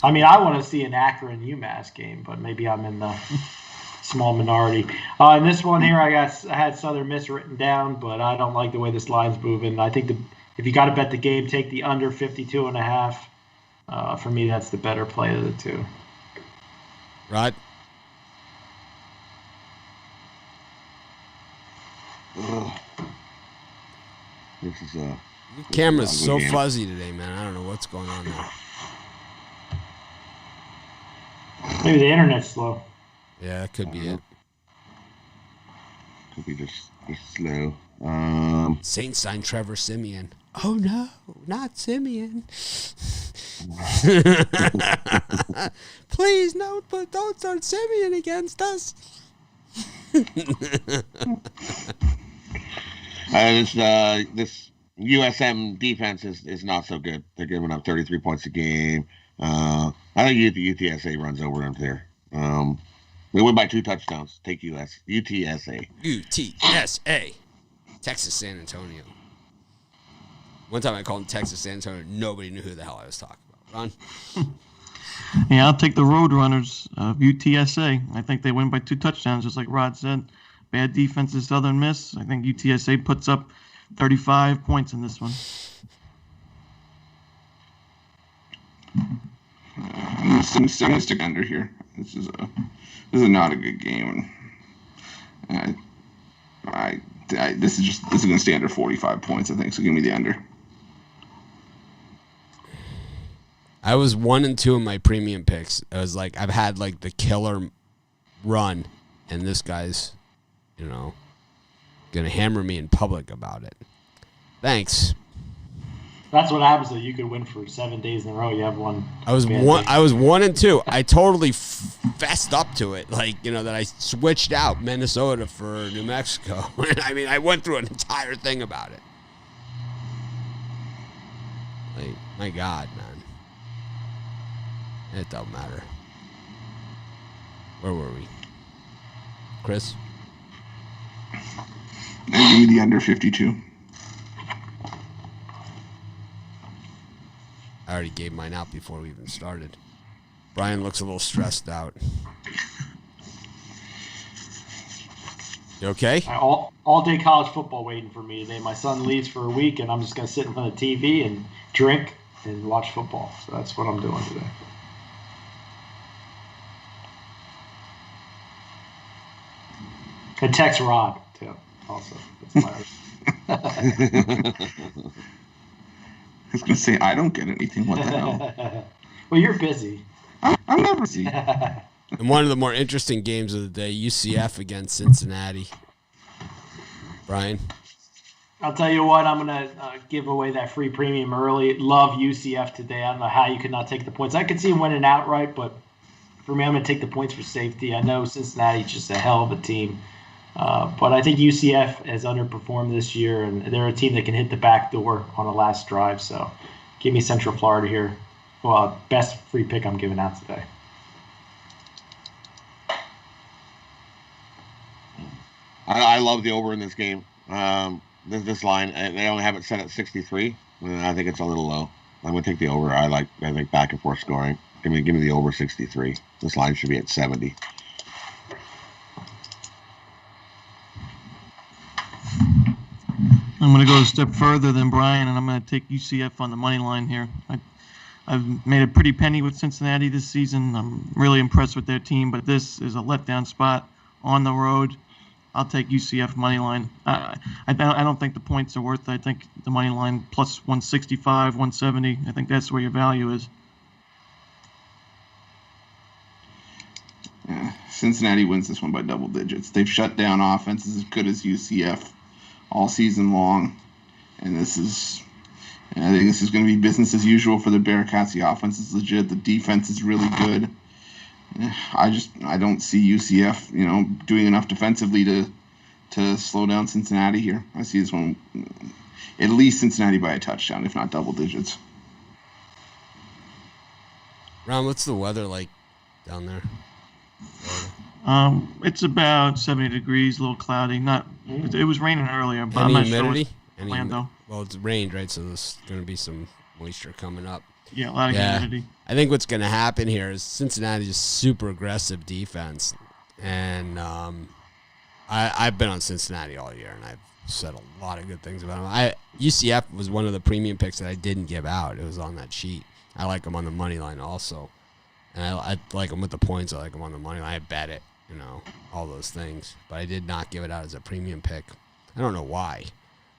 I mean, I want to see an Akron UMass game, but maybe I'm in the small minority. In this one here, I had Southern Miss written down, but I don't like the way this line's moving. I think if you got to bet the game, take the under 52.5. For me, that's the better play of the two. Rod? This is Your camera's so fuzzy today, man. I don't know what's going on there. Maybe the internet's slow. Yeah, that could be it. Could be just slow. Saints signed Trevor Siemian. Oh no, not Siemian. Please, no, but don't start Siemian against us. This USM defense is not so good. They're giving up 33 points a game. I think UTSA runs over them there. They win by 2 touchdowns. Take UTSA. UTSA. Texas San Antonio. One time I called them Texas San Antonio. Nobody knew who the hell I was talking about. Ron? Yeah, I'll take the Roadrunners of UTSA. I think they win by 2 touchdowns, just like Rod said. Bad defense is Southern Miss. I think UTSA puts up 35 points in this one. I'm gonna stick under here. This is not a good game. This is gonna stay under 45 points, I think. So give me the under. I was 1-2 in my premium picks. I was like, I've had like the killer run, and this guy's, gonna hammer me in public about it. Thanks. That's what happens. That you could win for 7 days in a row. You have one. I was 1-2. I totally fessed up to it, that I switched out Minnesota for New Mexico. I mean, I went through an entire thing about it. Like, my God, man. It don't matter. Where were we? Chris? Give me the under 52. I already gave mine out before we even started. Brian looks a little stressed out. You okay? All day college football waiting for me today. My son leaves for a week, and I'm just going to sit in front of the TV and drink and watch football. So that's what I'm doing today. And text Rod, too, also. That's my I was going to say, I don't get anything. What the hell? Well, you're busy. I'm never busy. And one of the more interesting games of the day, UCF against Cincinnati. Brian? I'll tell you what, I'm going to give away that free premium early. Love UCF today. I don't know how you could not take the points. I could see them winning outright, but for me, I'm going to take the points for safety. I know Cincinnati's just a hell of a team. But I think UCF has underperformed this year, and they're a team that can hit the back door on the last drive. So give me Central Florida here. Well, best free pick I'm giving out today. I love the over in this game. This line, they only have it set at 63. I think it's a little low. I'm going to take the over. I think back and forth scoring. Give me the over 63. This line should be at 70. I'm going to go a step further than Brian, and I'm going to take UCF on the money line here. I've made a pretty penny with Cincinnati this season. I'm really impressed with their team, but this is a letdown spot on the road. I'll take UCF money line. I don't think the points are worth it. I think the money line plus 165, 170. I think that's where your value is. Yeah, Cincinnati wins this one by double digits. They've shut down offenses as good as UCF all season long, and I think this is going to be business as usual for the Bearcats. The offense is legit. The defense is really good. I don't see UCF, doing enough defensively to slow down Cincinnati here. I see this one, at least Cincinnati by a touchdown, if not double digits. Ron, what's the weather like down there? It's about 70 degrees, a little cloudy. It was raining earlier, but Any I'm not humidity? sure. Orlando. Well, it's rained, right? So there's going to be some moisture coming up. Yeah, a lot of humidity. I think what's going to happen here is Cincinnati's super aggressive defense, and I've been on Cincinnati all year, and I've said a lot of good things about them. UCF was one of the premium picks that I didn't give out. It was on that sheet. I like them on the money line also, and I like them with the points. I like them on the money line. I bet it, all those things, but I did not give it out as a premium pick. I don't know why.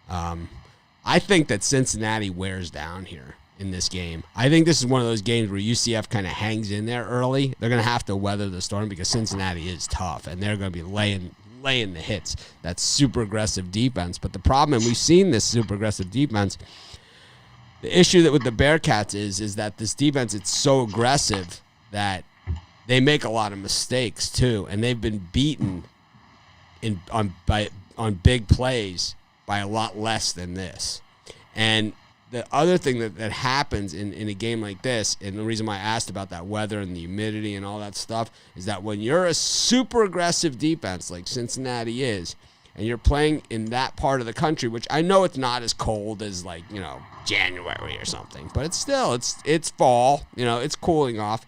I think that Cincinnati wears down here in this game. I think this is one of those games where UCF kind of hangs in there early. They're going to have to weather the storm because Cincinnati is tough, and they're going to be laying the hits. That's super aggressive defense. But the problem, and we've seen this super aggressive defense, the issue that with the Bearcats is that this defense, it's so aggressive that they make a lot of mistakes too, and they've been beaten on big plays by a lot less than this. And the other thing that happens in a game like this, and the reason why I asked about that weather and the humidity and all that stuff, is that when you're a super aggressive defense like Cincinnati is, and you're playing in that part of the country, which I know it's not as cold as January or something, but it's still, it's fall, it's cooling off.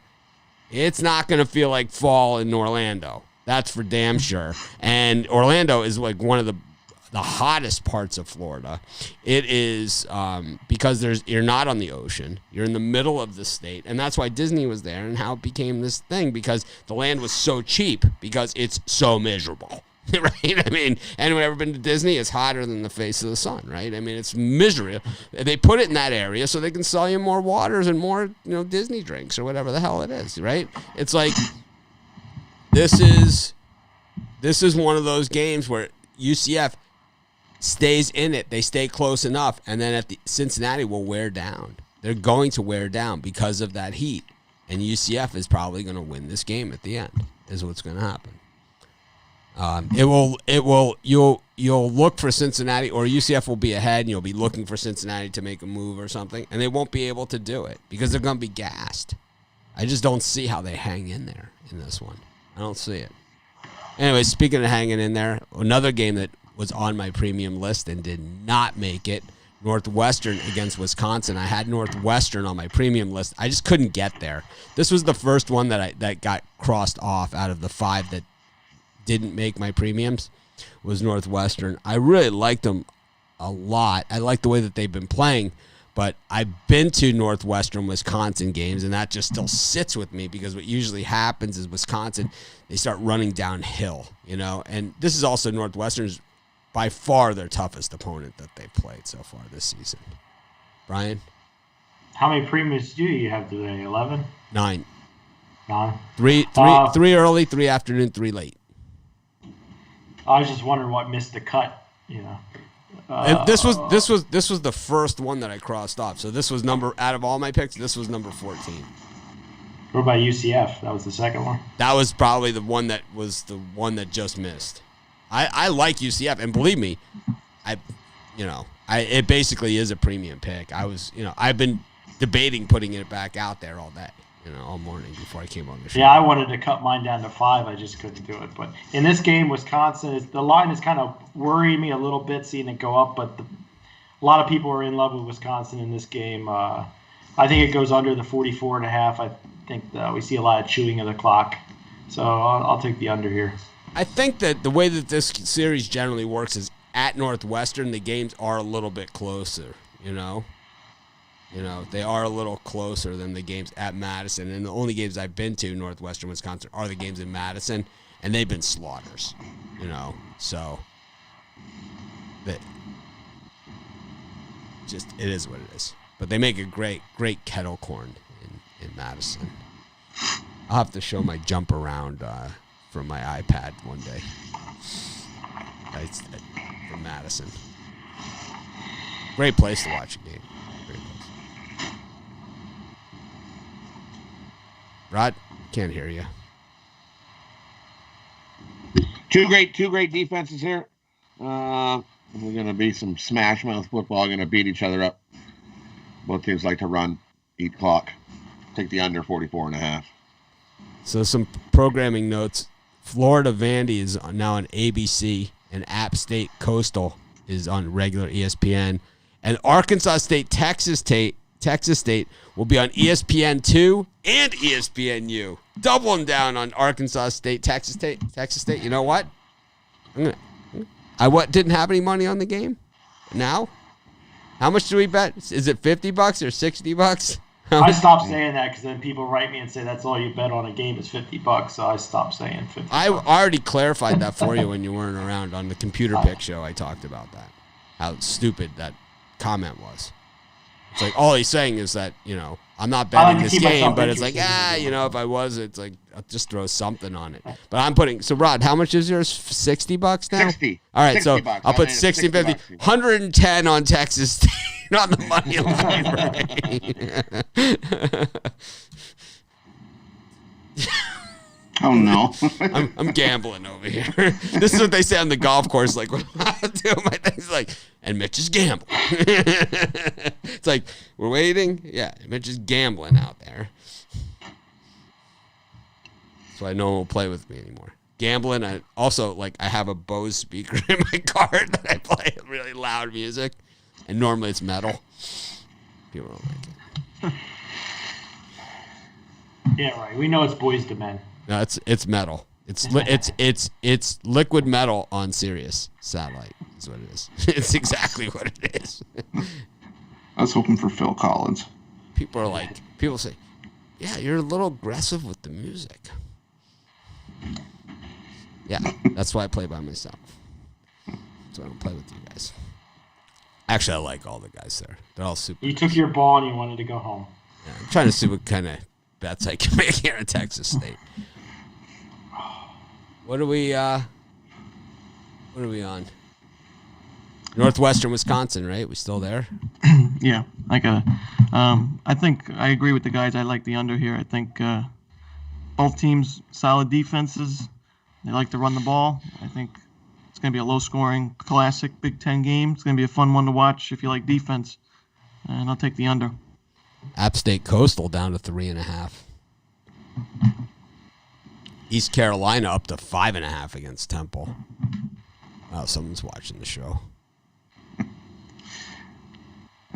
It's not going to feel like fall in Orlando. That's for damn sure. And Orlando is like one of the the hottest parts of Florida. It is because you're not on the ocean. You're in the middle of the state, and that's why Disney was there and how it became this thing, because the land was so cheap because it's so miserable. Right? I mean, anyone ever been to Disney? It's hotter than the face of the sun, right? I mean, it's miserable. They put it in that area so they can sell you more waters and more, Disney drinks or whatever the hell it is, right? It's like this is one of those games where UCF stays in it. They stay close enough, and then Cincinnati will wear down. They're going to wear down because of that heat, and UCF is probably going to win this game at the end. Is what's going to happen. You'll look for Cincinnati, or UCF will be ahead, and you'll be looking for Cincinnati to make a move or something, and they won't be able to do it because they're going to be gassed. I just don't see how they hang in there in this one. I don't see it. Anyway, speaking of hanging in there, another game that was on my premium list and did not make it, Northwestern against Wisconsin. I had Northwestern on my premium list. I just couldn't get there. This was the first one that got crossed off out of the 5 that didn't make my premiums, was Northwestern. I really liked them a lot. I like the way that they've been playing, but I've been to Northwestern Wisconsin games, and that just still sits with me because what usually happens is Wisconsin, they start running downhill, and this is also Northwestern's by far their toughest opponent that they've played so far this season. Brian? How many premiums do you have today? 11? 9. 9? 3 early, 3 afternoon, 3 late. I was just wondering what missed the cut, And this was the first one that I crossed off. So this was out of all my picks, this was number 14. What about UCF? That was the second one. That was probably the one that just missed. I like UCF, and believe me, it basically is a premium pick. I've been debating putting it back out there all day, all morning before I came on the show. Yeah, I wanted to cut mine down to 5. I just couldn't do it. But in this game, Wisconsin, the line is kind of worrying me a little bit, seeing it go up. But a lot of people are in love with Wisconsin in this game. I think it goes under the 44.5. I think we see a lot of chewing of the clock. So I'll take the under here. I think that the way that this series generally works is at Northwestern, the games are a little bit closer, they are a little closer than the games at Madison. And the only games I've been to, Northwestern, Wisconsin, are the games in Madison, and they've been slaughters, So it is what it is. But they make a great kettle corn in Madison. I'll have to show my jump around from my iPad one day. From Madison. Great place to watch a game. Great place. Rod, can't hear you. Two great defenses here. We're going to be some smash mouth football. Going to beat each other up. Both teams like to run, eat clock. Take the under 44.5. So some programming notes. Florida Vandy is now on ABC, and App State Coastal is on regular ESPN. And Arkansas State, Texas State will be on ESPN2 and ESPNU. Doubling down on Arkansas State, Texas State. You know what? I didn't have any money on the game. Now, how much do we bet? Is it $50 or $60? I stopped saying that because then people write me and say that's all you bet on a game is $50. So I stopped saying $50. I already clarified that for you when you weren't around on the Computer Pick show. I talked about that, how stupid that comment was. It's like all he's saying is that I'm not betting this game, but it's like if I was, it's like I'll just throw something on it. But I'm putting. So Rod, how much is yours? $60 now. 60. All right, so $60. I'll put 60, 50, 110 on Texas State. On the money line, right? Oh no! I'm gambling over here. This is what they say on the golf course. Like when I do my things, like, and Mitch is gambling. It's like we're waiting. Yeah, Mitch is gambling out there. So I no one will play with me anymore. Gambling. I also I have a Bose speaker in my car that I play really loud music. And normally it's metal. People don't like it. Yeah, right. We know it's boys to men. No, it's metal. It's liquid metal on Sirius satellite. Is what it is. It's exactly what it is. I was hoping for Phil Collins. People say, yeah, you're a little aggressive with the music. Yeah, that's why I play by myself. That's why I don't play with you guys. Actually, I like all the guys there. They're all super. You took your ball and you wanted to go home. Yeah, I'm trying to see what kind of bets I can make here in Texas State. What are we on? Northwestern Wisconsin, right? We still there? Yeah, I think I agree with the guys. I like the under here. I think both teams solid defenses. They like to run the ball. I think it's going to be a low-scoring, classic Big Ten game. It's going to be a fun one to watch if you like defense. And I'll take the under. App State Coastal down to 3.5. East Carolina up to 5.5 against Temple. Wow, someone's watching the show.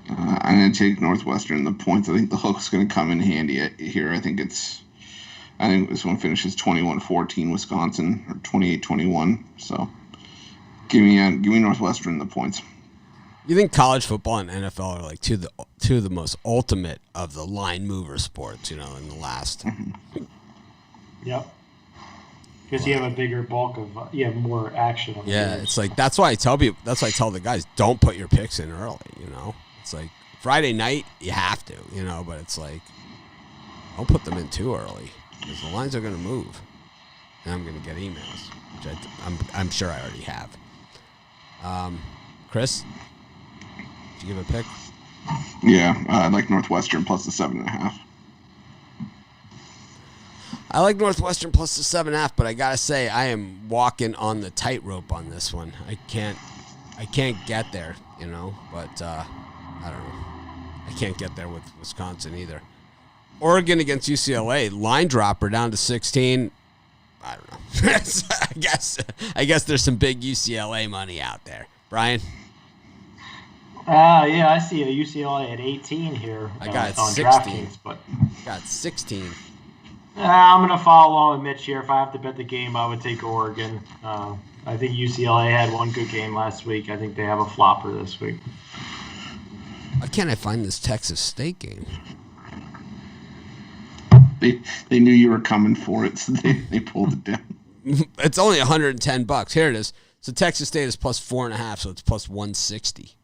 I'm going to take Northwestern the points. I think the hook's going to come in handy here. I think this one finishes 21-14 Wisconsin or 28-21. So give me Northwestern the points. You think college football and NFL are like two of the most ultimate of the line mover sports, in the last. Yep. Because you have a bigger bulk of, you have more action. Yeah, it's like that's why I tell the guys, don't put your picks in early. It's like Friday night you have to, but it's like don't put them in too early because the lines are going to move, and I'm going to get emails, which I'm sure I already have. Chris, did you give a pick? Yeah, I like Northwestern plus the 7.5. I like Northwestern plus the 7.5, but I gotta say I am walking on the tightrope on this one. I can't get there, But I don't know. I can't get there with Wisconsin either. Oregon against UCLA, line dropper down to 16. I don't know. I guess there's some big UCLA money out there. Brian? Yeah, I see a UCLA at 18 here. I got on 16. DraftKings, but I got 16. I'm going to follow along with Mitch here. If I have to bet the game, I would take Oregon. I think UCLA had one good game last week. I think they have a flopper this week. Why can't I find this Texas State game? They knew you were coming for it, so they pulled it down. It's only $110. Here it is. So Texas State is plus 4.5, so it's plus 160.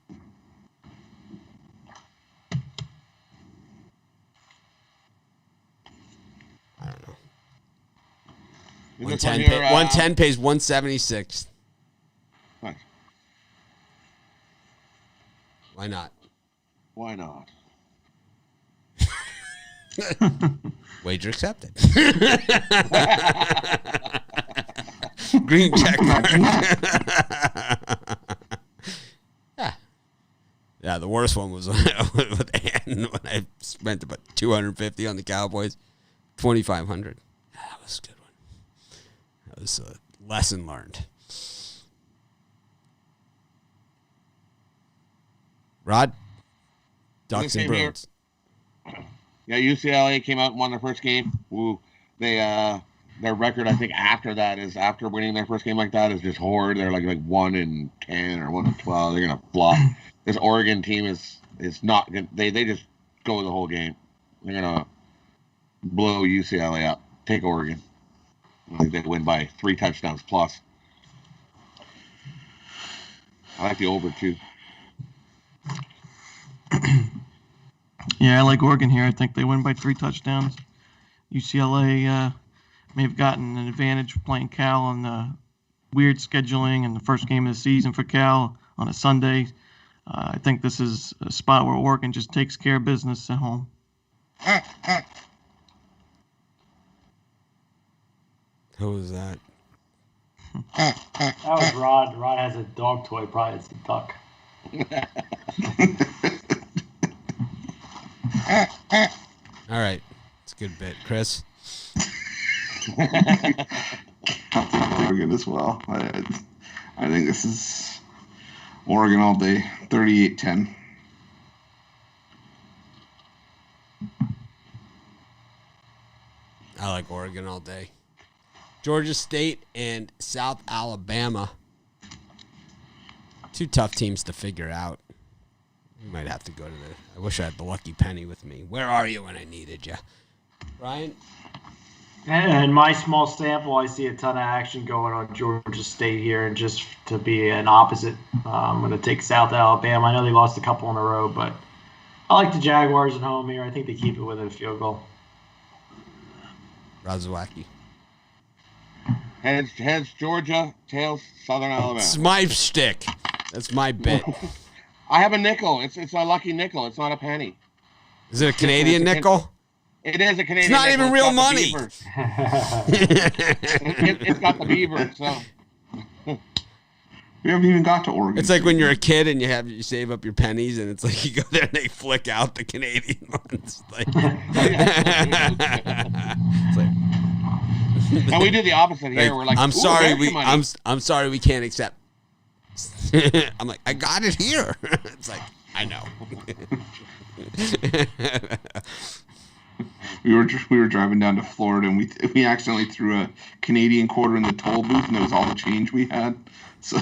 I don't know. 110 pays 176. Nice. Why not? Why not? Wager accepted. Green check. Yeah, the worst one was with Ann when I spent about $250 on the Cowboys. $2,500. That was a good one. That was a lesson learned. Rod? Ducks and Bruins. Yeah, UCLA came out and won their first game. Woo. Their record, I think, after that is after winning their first game like that is just horrid. They're like 1-10 or 1-12. They're gonna flop. This Oregon team is not good. They just go the whole game. They're gonna blow UCLA up. Take Oregon. I think they win by 3 touchdowns plus. I like the over too. Yeah, I like Oregon here. I think they win by 3 touchdowns. UCLA may have gotten an advantage playing Cal on the weird scheduling and the first game of the season for Cal on a Sunday. I think this is a spot where Oregon just takes care of business at home. Who was that? That was Rod. Rod has a dog toy. Probably it's a duck. All right. It's a good bit. Chris? Oregon as well. I think this is Oregon all day. 38-10. I like Oregon all day. Georgia State and South Alabama. Two tough teams to figure out. You might have to go to I wish I had the lucky penny with me. Where are you when I needed you? Brian? In my small sample, I see a ton of action going on Georgia State here. And just to be an opposite, I'm going to take South Alabama. I know they lost a couple in a row, but I like the Jaguars at home here. I think they keep it within a field goal. Razawacki. Heads Georgia, tails Southern Alabama. It's my shtick. That's my bet. I have a nickel. It's a lucky nickel. It's not a penny. Is it a Canadian nickel? It is a Canadian. It's not nickel. even real money. It's got the beaver. So We haven't even got to Oregon. It's like when you're a kid and you save up your pennies, and it's like you go there and they flick out the Canadian ones. It's like and we do the opposite here. We're like, I'm sorry, money. I'm sorry, we can't accept. I'm like, I got it here. It's like, I know. We were driving down to Florida, and we accidentally threw a Canadian quarter in the toll booth, and that was all the change we had. So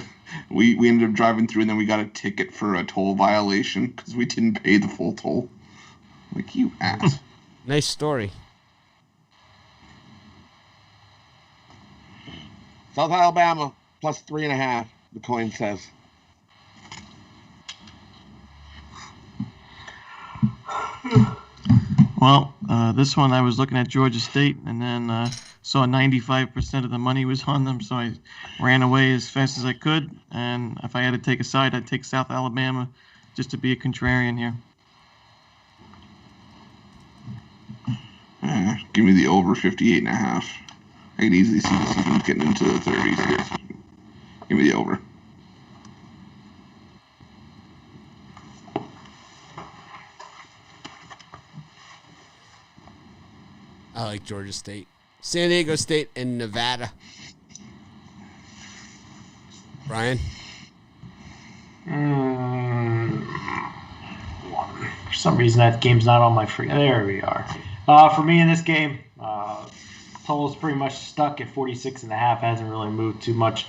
we ended up driving through, and then we got a ticket for a toll violation because we didn't pay the full toll. Like, you ass. Nice story. South Alabama plus 3.5. The coin says. Well, this one I was looking at Georgia State, and then saw 95% of the money was on them, so I ran away as fast as I could. And if I had to take a side, I'd take South Alabama just to be a contrarian here. Give me the over 58.5. I can easily see this even getting into the 30s here. Give me the over. I like Georgia State. San Diego State and Nevada. Brian? For some reason, that game's not on my free. There we are. For me in this game, total's pretty much stuck at 46.5. Hasn't really moved too much.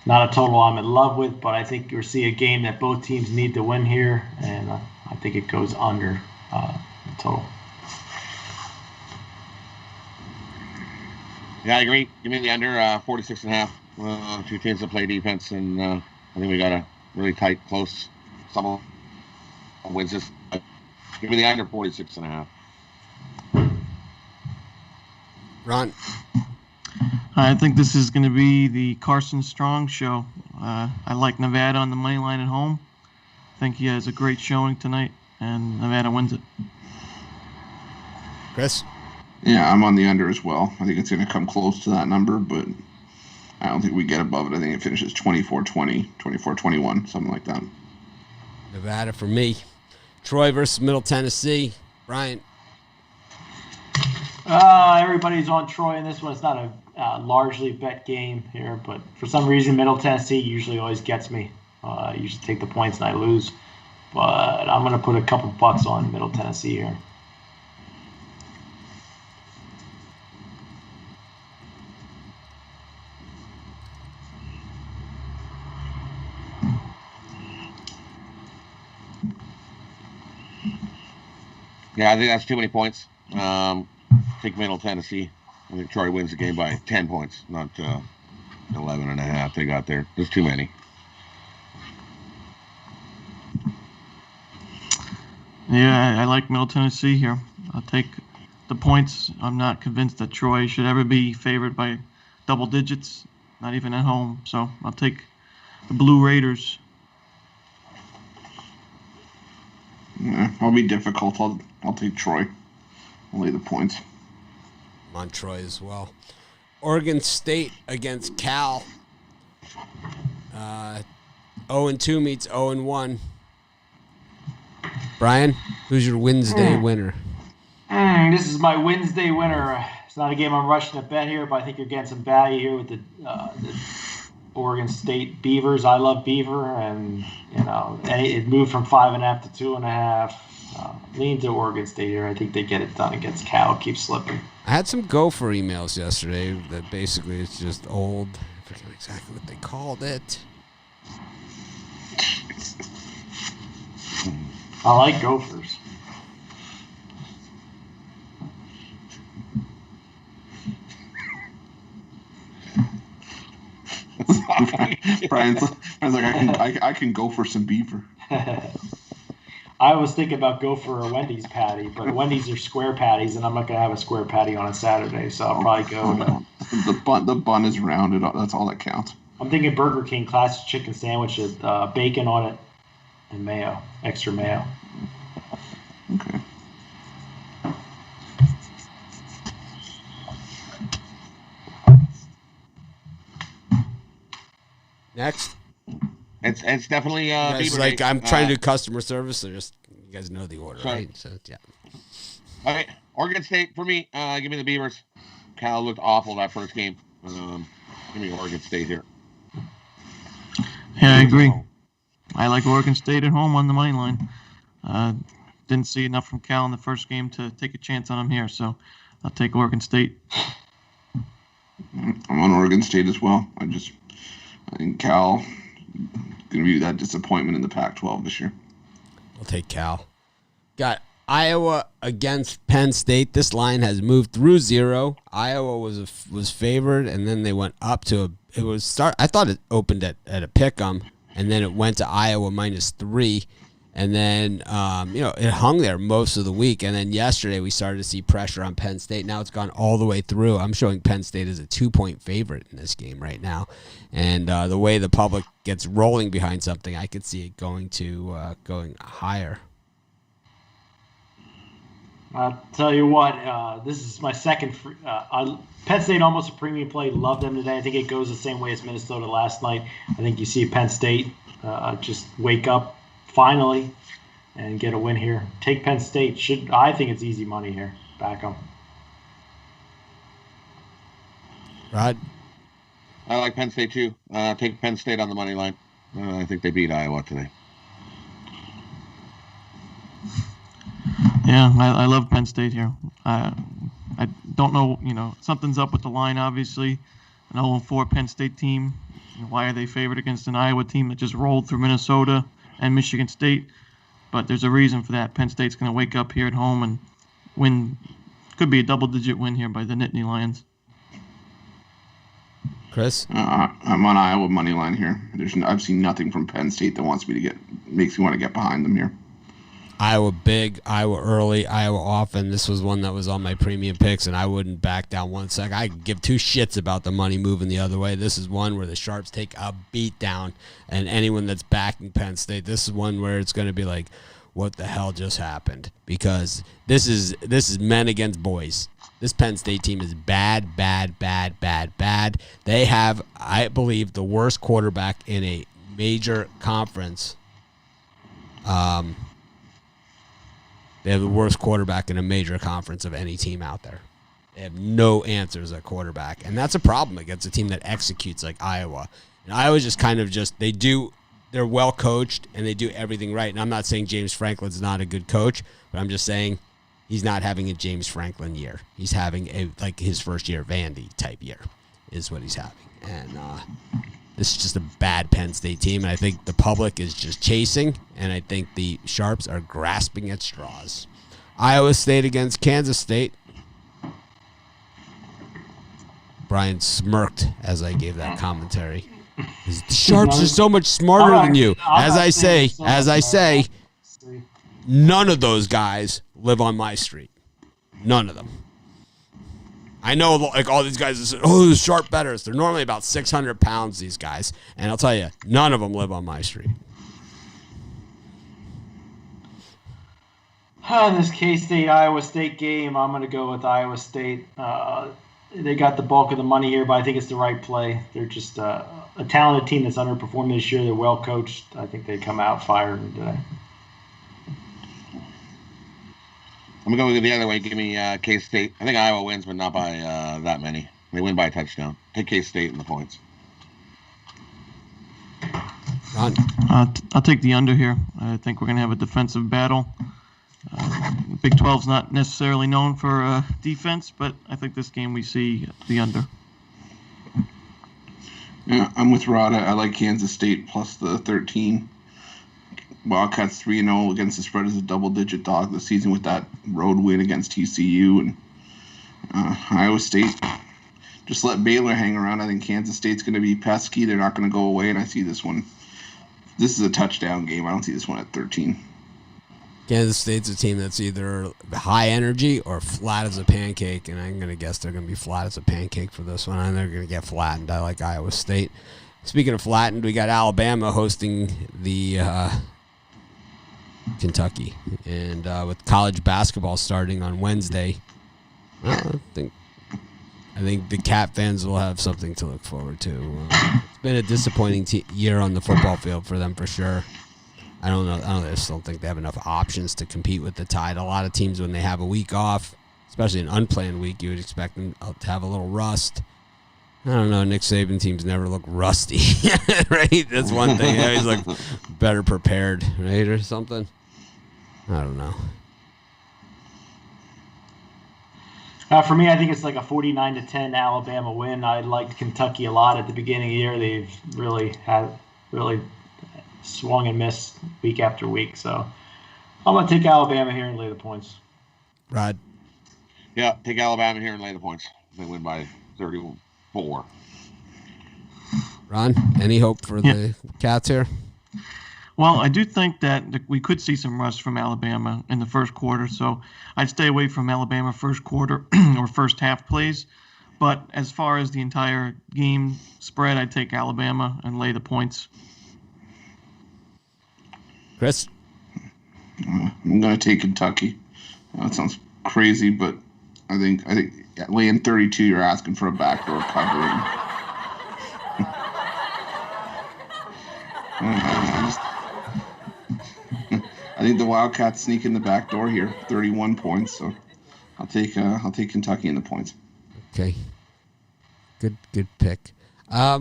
Not a total I'm in love with, but I think you'll see a game that both teams need to win here, and I think it goes under the total. Yeah, I agree. Give me the under 46.5. Two teams that play defense, and I think we got a really tight, close. Someone wins this. Give me the under 46.5. Ron? I think this is going to be the Carson Strong show. I like Nevada on the money line at home. I think he has a great showing tonight, and Nevada wins it. Chris? Yeah, I'm on the under as well. I think it's going to come close to that number, but I don't think we get above it. I think it finishes 24-20, 24-21, something like that. Nevada for me. Troy versus Middle Tennessee. Brian? Everybody's on Troy in this one. It's not a largely bet game here, but for some reason, Middle Tennessee usually always gets me. I usually take the points and I lose, but I'm going to put a couple bucks on Middle Tennessee here. Yeah, I think that's too many points. Take Middle Tennessee. I think Troy wins the game by 10 points, not 11.5 they got there. There's too many. Yeah, I like Middle Tennessee here. I'll take the points. I'm not convinced that Troy should ever be favored by double digits, not even at home. So I'll take the Blue Raiders. Yeah, I'll be difficult. I'll take Troy. I'll lay the points. I'm on Troy as well. Oregon State against Cal. 0-2 meets 0-1. Brian, who's your Wednesday winner? This is my Wednesday winner. It's not a game I'm rushing to bet here, but I think you're getting some value here with the Oregon State Beavers. I love Beaver, and it moved from 5.5 to 2.5. Lean to Oregon State here. I think they get it done against Cal. Keep slipping. I had some Gopher emails yesterday that basically it's just old. I forget exactly what they called it. I like Gophers. Brian's like, I can go for some beaver. I was thinking about go for a Wendy's patty, but Wendy's are square patties, and I'm not going to have a square patty on a Saturday, so I'll probably go to... The bun is rounded. That's all that counts. I'm thinking Burger King classic chicken sandwich with bacon on it and mayo, extra mayo. Okay. Next. It's definitely Beaver like Day. I'm trying to do customer service, so just you guys know the order, Sorry. right? So yeah. All right, Oregon State for me. Give me the Beavers. Cal looked awful that first game. Give me Oregon State here. Yeah, I agree. I like Oregon State at home on the money line. Didn't see enough from Cal in the first game to take a chance on them here, so I'll take Oregon State. I'm on Oregon State as well. I think Cal going to be that disappointment in the Pac-12 this year. I'll take Cal. Got Iowa against Penn State. This line has moved through 0. Iowa was favored, and then they went up to I thought it opened at a pick'em, and then it went to Iowa -3. And then, it hung there most of the week. And then yesterday we started to see pressure on Penn State. Now it's gone all the way through. I'm showing Penn State as a 2-point favorite in this game right now. And the way the public gets rolling behind something, I could see it going higher. I'll tell you what, this is my second. Penn State almost a premium play. Love them today. I think it goes the same way as Minnesota last night. I think you see Penn State just wake up finally and get a win here. Take Penn State. I think it's easy money here. Back them. Rod? I like Penn State too. Take Penn State on the money line. I think they beat Iowa today. Yeah, I love Penn State here. I don't know, something's up with the line, obviously. An 0-4 Penn State team. Why are they favored against an Iowa team that just rolled through Minnesota and Michigan State? But there's a reason for that. Penn State's going to wake up here at home and win. Could be a double-digit win here by the Nittany Lions. Chris? I'm on Iowa money line here. I've seen nothing from Penn State that makes me want to get behind them here. Iowa big, Iowa early, Iowa often. This was one that was on my premium picks, and I wouldn't back down 1 sec. I give 2 shits about the money moving the other way. This is one where the Sharps take a beat down, and anyone that's backing Penn State, this is one where it's going to be like, what the hell just happened? Because this is men against boys. This Penn State team is bad, bad, bad, bad, bad. They have, I believe, the worst quarterback in a major conference. They have the worst quarterback in a major conference of any team out there. They have no answers at quarterback. And that's a problem against a team that executes like Iowa. And Iowa's just they're well coached and they do everything right. And I'm not saying James Franklin's not a good coach, but I'm just saying he's not having a James Franklin year. He's having his first year Vandy type year is what he's having. And this is just a bad Penn State team, and I think the public is just chasing, and I think the Sharps are grasping at straws. Iowa State against Kansas State. Brian smirked as I gave that commentary. The Sharps are so much smarter than you. As I say, none of those guys live on my street. None of them. I know, like, all these guys that say, the Sharp betters. They're normally about 600 pounds, these guys. And I'll tell you, none of them live on my street. In this K-State-Iowa State game, I'm going to go with Iowa State. They got the bulk of the money here, but I think it's the right play. They're just a talented team that's underperformed this year. They're well coached. I think they come out firing today. I'm going to go the other way. Give me K-State. I think Iowa wins, but not by that many. They win by a touchdown. Take K-State in the points. Ron? I'll take the under here. I think we're going to have a defensive battle. Big 12's not necessarily known for defense, but I think this game we see the under. Yeah, I'm with Rod. I like Kansas State plus the 13. Wildcats 3-0 against the spread as a double-digit dog this season with that road win against TCU. And Iowa State just let Baylor hang around. I think Kansas State's going to be pesky. They're not going to go away, and I see this one. This is a touchdown game. I don't see this one at 13. Kansas State's a team that's either high energy or flat as a pancake, and I'm going to guess they're going to be flat as a pancake for this one, and they're going to get flattened. I like Iowa State. Speaking of flattened, we got Alabama hosting the Kentucky, and with college basketball starting on Wednesday, I think the Cat fans will have something to look forward to. It's been a disappointing year on the football field for them for sure. I don't know. I just don't think they have enough options to compete with the Tide. A lot of teams, when they have a week off, especially an unplanned week, you would expect them to have a little rust. I don't know. Nick Saban teams never look rusty, right? That's one thing. They always look better prepared, right, or something. I don't know. For me, I think it's like a 49-10 Alabama win. I liked Kentucky a lot at the beginning of the year. They've really swung and missed week after week. So I'm going to take Alabama here and lay the points. Rod? Yeah, take Alabama here and lay the points. They win by 34. Ron, any hope for the Cats here? Well, I do think that we could see some rust from Alabama in the first quarter, so I'd stay away from Alabama first quarter or first half plays. But as far as the entire game spread, I'd take Alabama and lay the points. Chris? I'm going to take Kentucky. That sounds crazy, but I think laying 32, you're asking for a backdoor covering. I think the Wildcats sneak in the back door here, 31 points. So I'll take Kentucky in the points. Okay, good pick.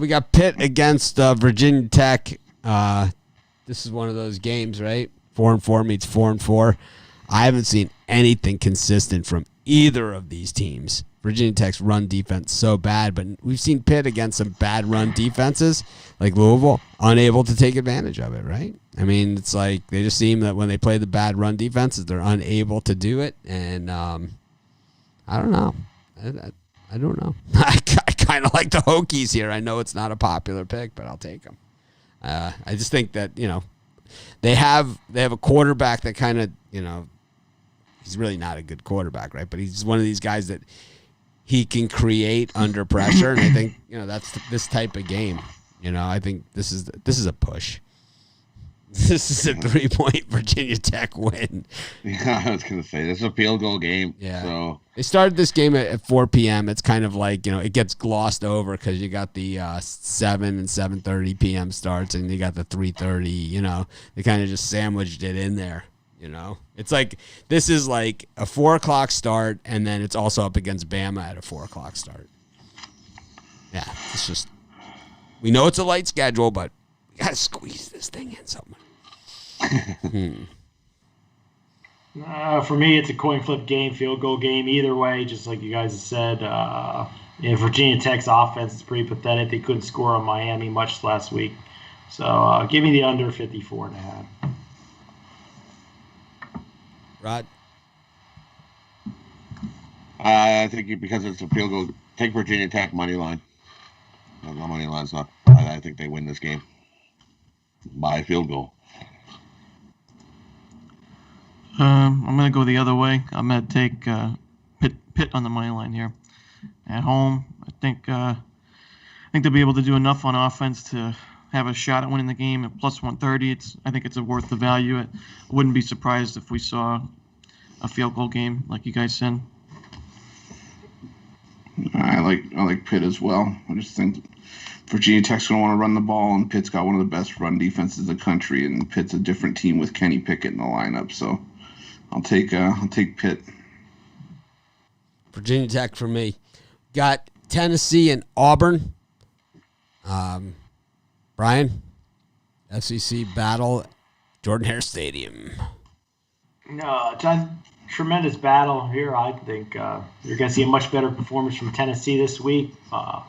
We got Pitt against Virginia Tech. This is one of those games, right? 4-4 meets 4-4. I haven't seen anything consistent from either of these teams. Virginia Tech's run defense so bad, but we've seen Pitt against some bad run defenses like Louisville, unable to take advantage of it, right? I mean, it's like they just seem that when they play the bad run defenses, they're unable to do it, and I don't know. I don't know. I kind of like the Hokies here. I know it's not a popular pick, but I'll take them. I just think that, they have a quarterback that kind of, he's really not a good quarterback, right? But he's one of these guys that he can create under pressure, and I think that's this type of game. I think this is a push. This is a 3-point Virginia Tech win. Yeah, I was gonna say this is a field goal game. Yeah. So they started this game at 4 p.m. It's kind of like it gets glossed over because you got the 7 and 7:30 p.m. starts, and you got the 3:30. They kind of just sandwiched it in there. It's like this is like a 4 o'clock start, and then it's also up against Bama at a 4 o'clock start. Yeah, it's just we know it's a light schedule, but we gotta squeeze this thing in somewhere. For me, it's a coin flip game, field goal game. Either way, just like you guys have said, Virginia Tech's offense is pretty pathetic. They couldn't score on Miami much last week. So give me the under 54.5. Rod? I think because it's a field goal, take Virginia Tech money line. No, money line's not. I think they win this game by field goal. I'm going to go the other way. I'm going to take Pitt on the money line here. At home, I think they'll be able to do enough on offense to have a shot at winning the game at plus 130. I think it's worth the value. I wouldn't be surprised if we saw a field goal game like you guys said. I like Pitt as well. I just think Virginia Tech's going to want to run the ball, and Pitt's got one of the best run defenses in the country, and Pitt's a different team with Kenny Pickett in the lineup. So I'll take Pitt. Virginia Tech for me. Got Tennessee and Auburn. Brian, SEC battle, Jordan Hare Stadium. No, it's a tremendous battle here. I think you're going to see a much better performance from Tennessee this week. A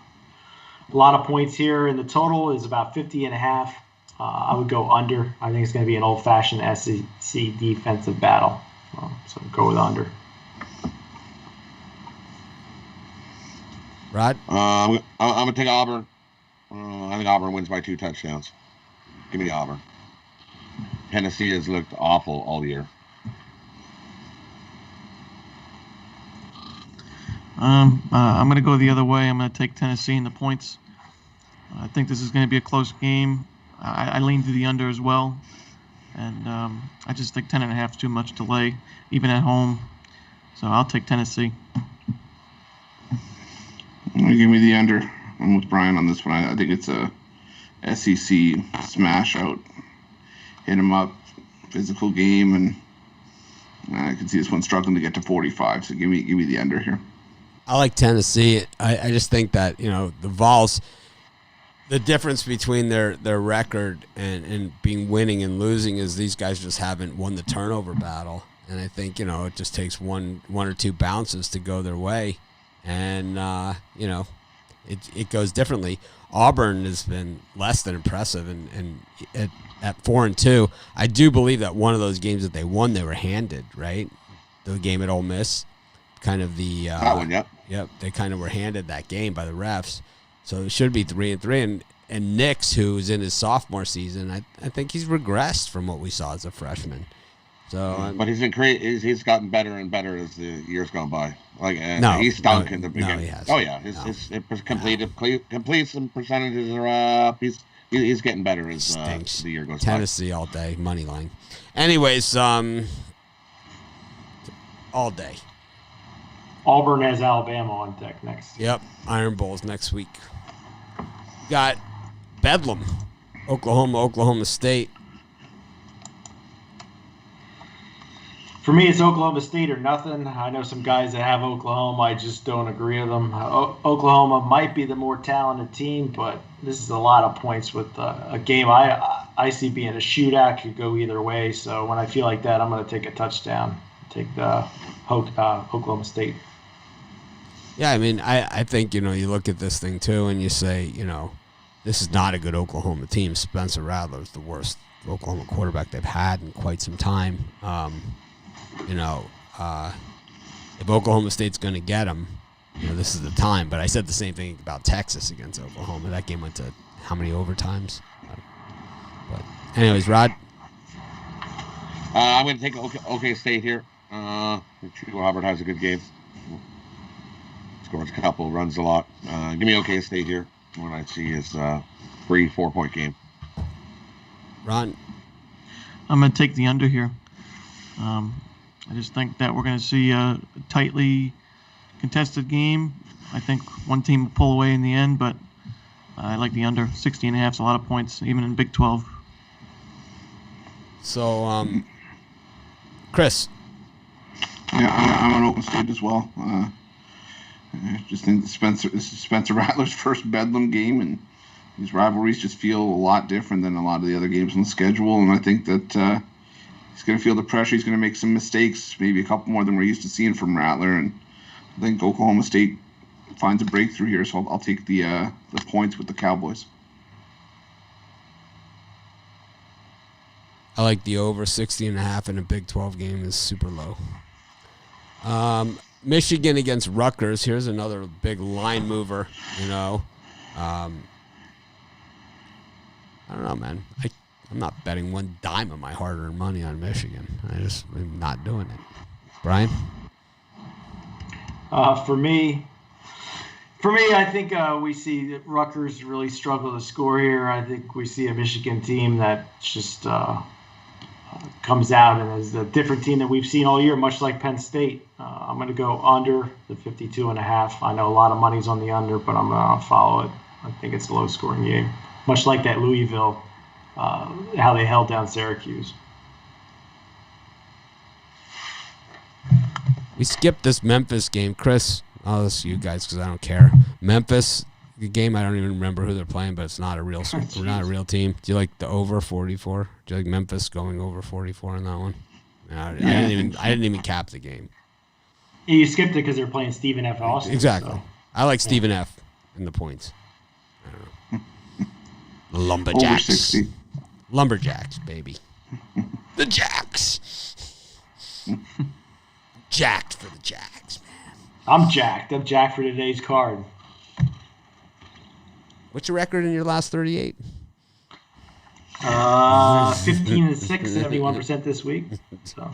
lot of points here, and the total is about 50.5. I would go under. I think it's going to be an old-fashioned SEC defensive battle. So go with under. Rod? I'm going to take Auburn. I think Auburn wins by 2 touchdowns. Give me Auburn. Tennessee has looked awful all year. I'm going to go the other way. I'm going to take Tennessee in the points. I think this is going to be a close game. I lean to the under as well. And I just think 10.5 is too much to lay, even at home. So I'll take Tennessee. Give me the under. I'm with Brian on this one. I think it's a SEC smash out. Hit him up. Physical game. And I can see this one struggling to get to 45. So give me the under here. I like Tennessee. I just think that, the Vols, the difference between their record and being winning and losing is these guys just haven't won the turnover battle. And I think, it just takes one or two bounces to go their way. And, it goes differently. Auburn has been less than impressive. And at 4-2, I do believe that one of those games that they won, they were handed, right? The game at Ole Miss. Kind of the that one, yep. Yep, they kind of were handed that game by the refs, so it should be 3-3. And Nix, who's in his sophomore season, I think he's regressed from what we saw as a freshman. So, but he's gotten better and better as the years gone by. He's stunk in the beginning. No, he has. Oh yeah, his completion percentages are up. He's getting better as the year goes by. Tennessee all day, money line. Anyways, all day. Auburn has Alabama on deck next. Yep, Iron Bowl's next week. Got Bedlam, Oklahoma State. For me, it's Oklahoma State or nothing. I know some guys that have Oklahoma. I just don't agree with them. Oklahoma might be the more talented team, but this is a lot of points with a game I see being a shootout. Could go either way. So when I feel like that, I'm going to take a touchdown. Take the Oklahoma State. Yeah, I mean, I think, you look at this thing, too, and you say, this is not a good Oklahoma team. Spencer Rattler's the worst Oklahoma quarterback they've had in quite some time. If Oklahoma State's going to get him, this is the time. But I said the same thing about Texas against Oklahoma. That game went to how many overtimes? But anyways, Rod? I'm going to take OK State here. Robert has a good game. Scores a couple, runs a lot. Give me OK State here. What I see is 3-4 point game. Ron? I'm going to take the under here. I just think that we're going to see a tightly contested game. I think one team will pull away in the end, but I like the under. 60.5 is a lot of points, even in Big 12. So, Chris? Yeah, I'm on Oklahoma State as well. I just think this is Spencer Rattler's first Bedlam game, and these rivalries just feel a lot different than a lot of the other games on the schedule. And I think that he's going to feel the pressure. He's going to make some mistakes, maybe a couple more than we're used to seeing from Rattler. And I think Oklahoma State finds a breakthrough here, so I'll take the points with the Cowboys. I like the over 60.5 in a Big 12 game is super low. Michigan against Rutgers. Here's another big line mover, I don't know, man. I'm not betting one dime of my hard-earned money on Michigan. I'm not doing it. Brian? For me, I think we see that Rutgers really struggle to score here. I think we see a Michigan team that just comes out and is a different team that we've seen all year, much like Penn State. I'm going to go under the 52.5. I know a lot of money's on the under, but I'm going to follow it. I think it's a low-scoring game, much like that Louisville, how they held down Syracuse. We skipped this Memphis game. Chris, I'll ask you guys because I don't care. Memphis game, I don't even remember who they're playing, but it's not a real team. Do you like the over 44? Do you like Memphis going over 44 in that one? I didn't even cap the game. You skipped it because they're playing Stephen F. Austin. Exactly. So. I like Stephen F. in the points. I don't know. Lumberjacks. Over 60. Lumberjacks, baby. The Jacks. Jacked for the Jacks, man. I'm jacked. I'm jacked for today's card. What's your record in your last 38? 15-6, 71% this week. So.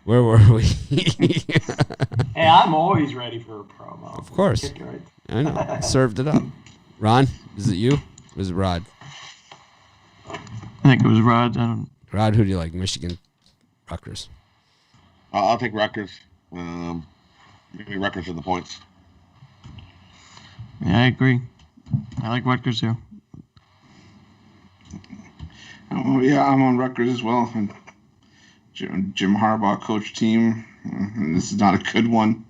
Where were we? Hey, I'm always ready for a promo. Of course. Kick it right. I know. Served it up. Ron, is it you? Or was it Rod? I think it was Rod. Rod, who do you like? Michigan, Rutgers. I'll take Rutgers. Give me Rutgers in the points. Yeah, I agree. I like Rutgers here. Oh, yeah, I'm on Rutgers as well. And Jim Harbaugh coach team, and this is not a good one.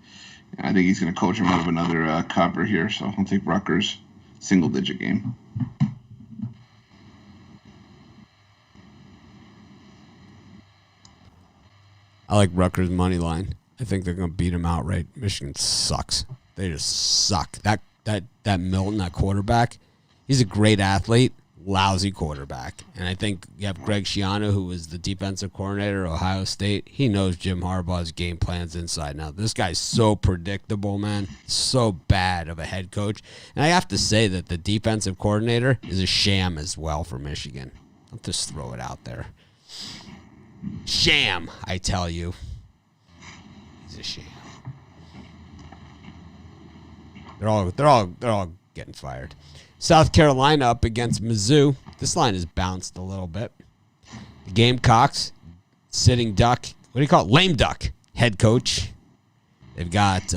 I think he's going to coach him out of another cover here, so I'll take Rutgers, single-digit game. I like Rutgers money line. I think they're going to beat them outright. Michigan sucks. They just suck. That Milton, that quarterback, he's a great athlete, lousy quarterback. And I think you have Greg Schiano, who was the defensive coordinator at Ohio State. He knows Jim Harbaugh's game plans inside and out. This guy's so predictable, man. So bad of a head coach. And I have to say that the defensive coordinator is a sham as well for Michigan. I'll just throw it out there. Sham, I tell you. He's a sham. They're all getting fired. South Carolina up against Mizzou. This line has bounced a little bit. The Gamecocks, sitting duck. What do you call it? Lame duck head coach. They've got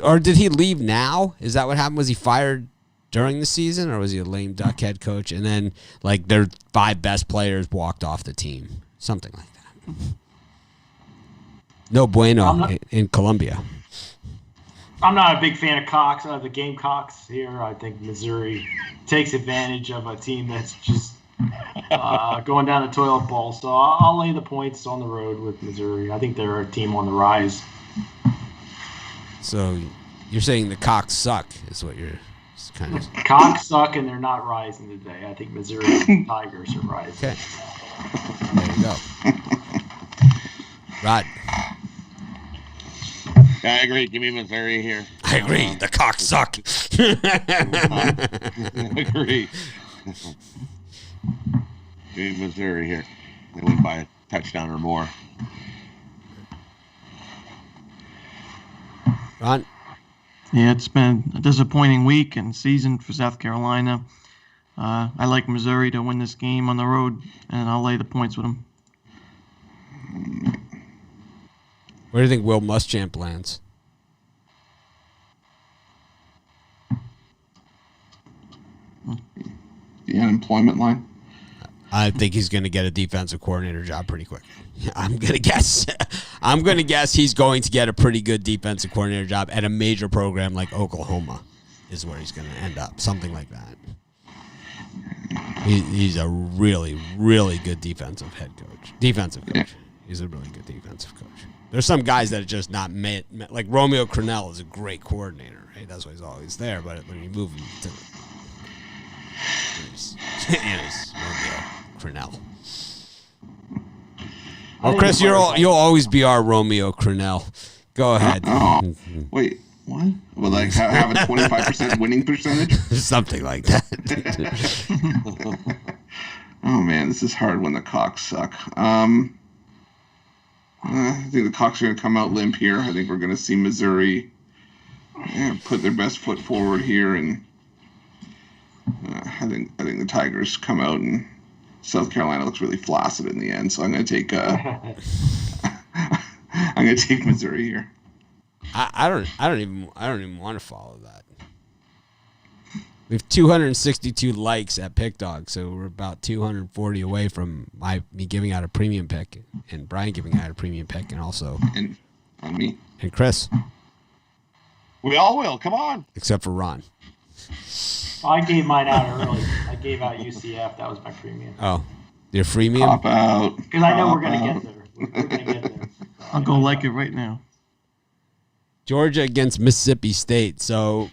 or did he leave now? Is that what happened? Was he fired during the season, or was he a lame duck head coach? And then like their 5 best players walked off the team, something like that. No bueno in Columbia. I'm not a big fan of Cox, the Gamecocks here. I think Missouri takes advantage of a team that's just going down the toilet bowl. So I'll lay the points on the road with Missouri. I think they're a team on the rise. So you're saying the Cox suck is what you're kind of... Cox suck and they're not rising today. I think Missouri Tigers are rising. Okay. There you go. Rod. Yeah, I agree. Give me Missouri here. I agree. The Cox suck. I agree. Give me Missouri here. They win by a touchdown or more. Ron? Yeah, it's been a disappointing week and season for South Carolina. I like Missouri to win this game on the road, and I'll lay the points with them. Where do you think Will Muschamp lands? The unemployment line. I think he's going to get a defensive coordinator job pretty quick. I'm going to guess. I'm going to guess he's going to get a pretty good defensive coordinator job at a major program like Oklahoma is where he's going to end up. Something like that. He's a really, really good defensive coach. He's a really good defensive coach. There's some guys that are just not met. Like Romeo Crennel is a great coordinator, right? That's why he's always there. But when you move him to it's Romeo Crennel. Well, Chris, you'll always be our Romeo Crennel. Go ahead. Wait, what? Well, like have a 25% winning percentage? Something like that. Oh man, this is hard when the Cox suck. I think the Cox are going to come out limp here. I think we're going to see Missouri put their best foot forward here, and I think the Tigers come out, and South Carolina looks really flaccid in the end. So I'm going to take Missouri here. I don't even want to follow that. We have 262 likes at Pick Dog, so we're about 240 away from me giving out a premium pick, and Brian giving out a premium pick, and also And on me. And Chris. We all will. Come on. Except for Ron. I gave mine out early. I gave out UCF. That was my premium. Oh, your freemium? Pop out. Because I know we're going to get there. We're going to get there. I'll go like it right now. Georgia against Mississippi State. So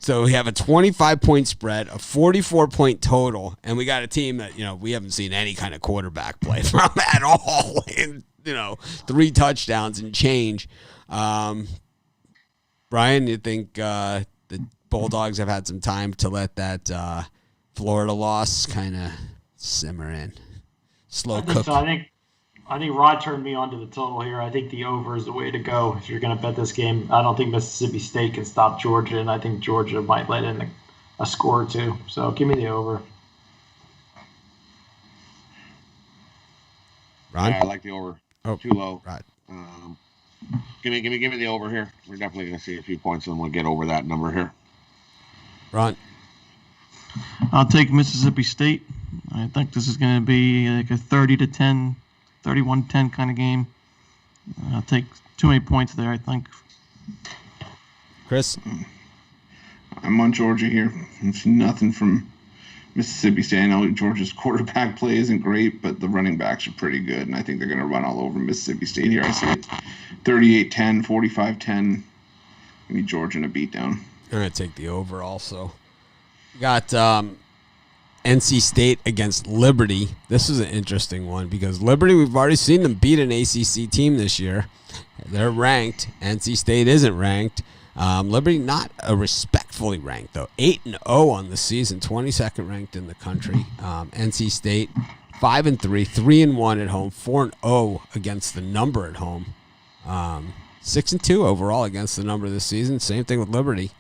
we have a 25-point spread, a 44-point total, and we got a team that, we haven't seen any kind of quarterback play from at all. And, 3 touchdowns and change. Brian, you think the Bulldogs have had some time to let that Florida loss kind of simmer in? Slow cook. So. I think Rod turned me on to the total here. I think the over is the way to go if you're going to bet this game. I don't think Mississippi State can stop Georgia, and I think Georgia might let in a score or two. So give me the over. Ron? Yeah, I like the over. Oh, too low. Right. Give me the over here. We're definitely going to see a few points, and we'll get over that number here. Ron? I'll take Mississippi State. I think this is going to be like a 30-10, 31-10 kind of game. I'll take too many points there, I think. Chris? I'm on Georgia here. There's nothing from Mississippi State. I know Georgia's quarterback play isn't great, but the running backs are pretty good, and I think they're going to run all over Mississippi State here. I see it 38-10, 45-10. Give me Georgia in a beatdown. I'm going to take the over also. Got NC State against Liberty. This is an interesting one because Liberty, we've already seen them beat an ACC team this year. They're ranked. NC State isn't ranked. Liberty not a respectfully ranked, though. 8-0 on the season, 22nd ranked in the country. NC State 5-3, 3-1 at home, 4-0 against the number at home. 6-2 overall against the number this season. Same thing with Liberty.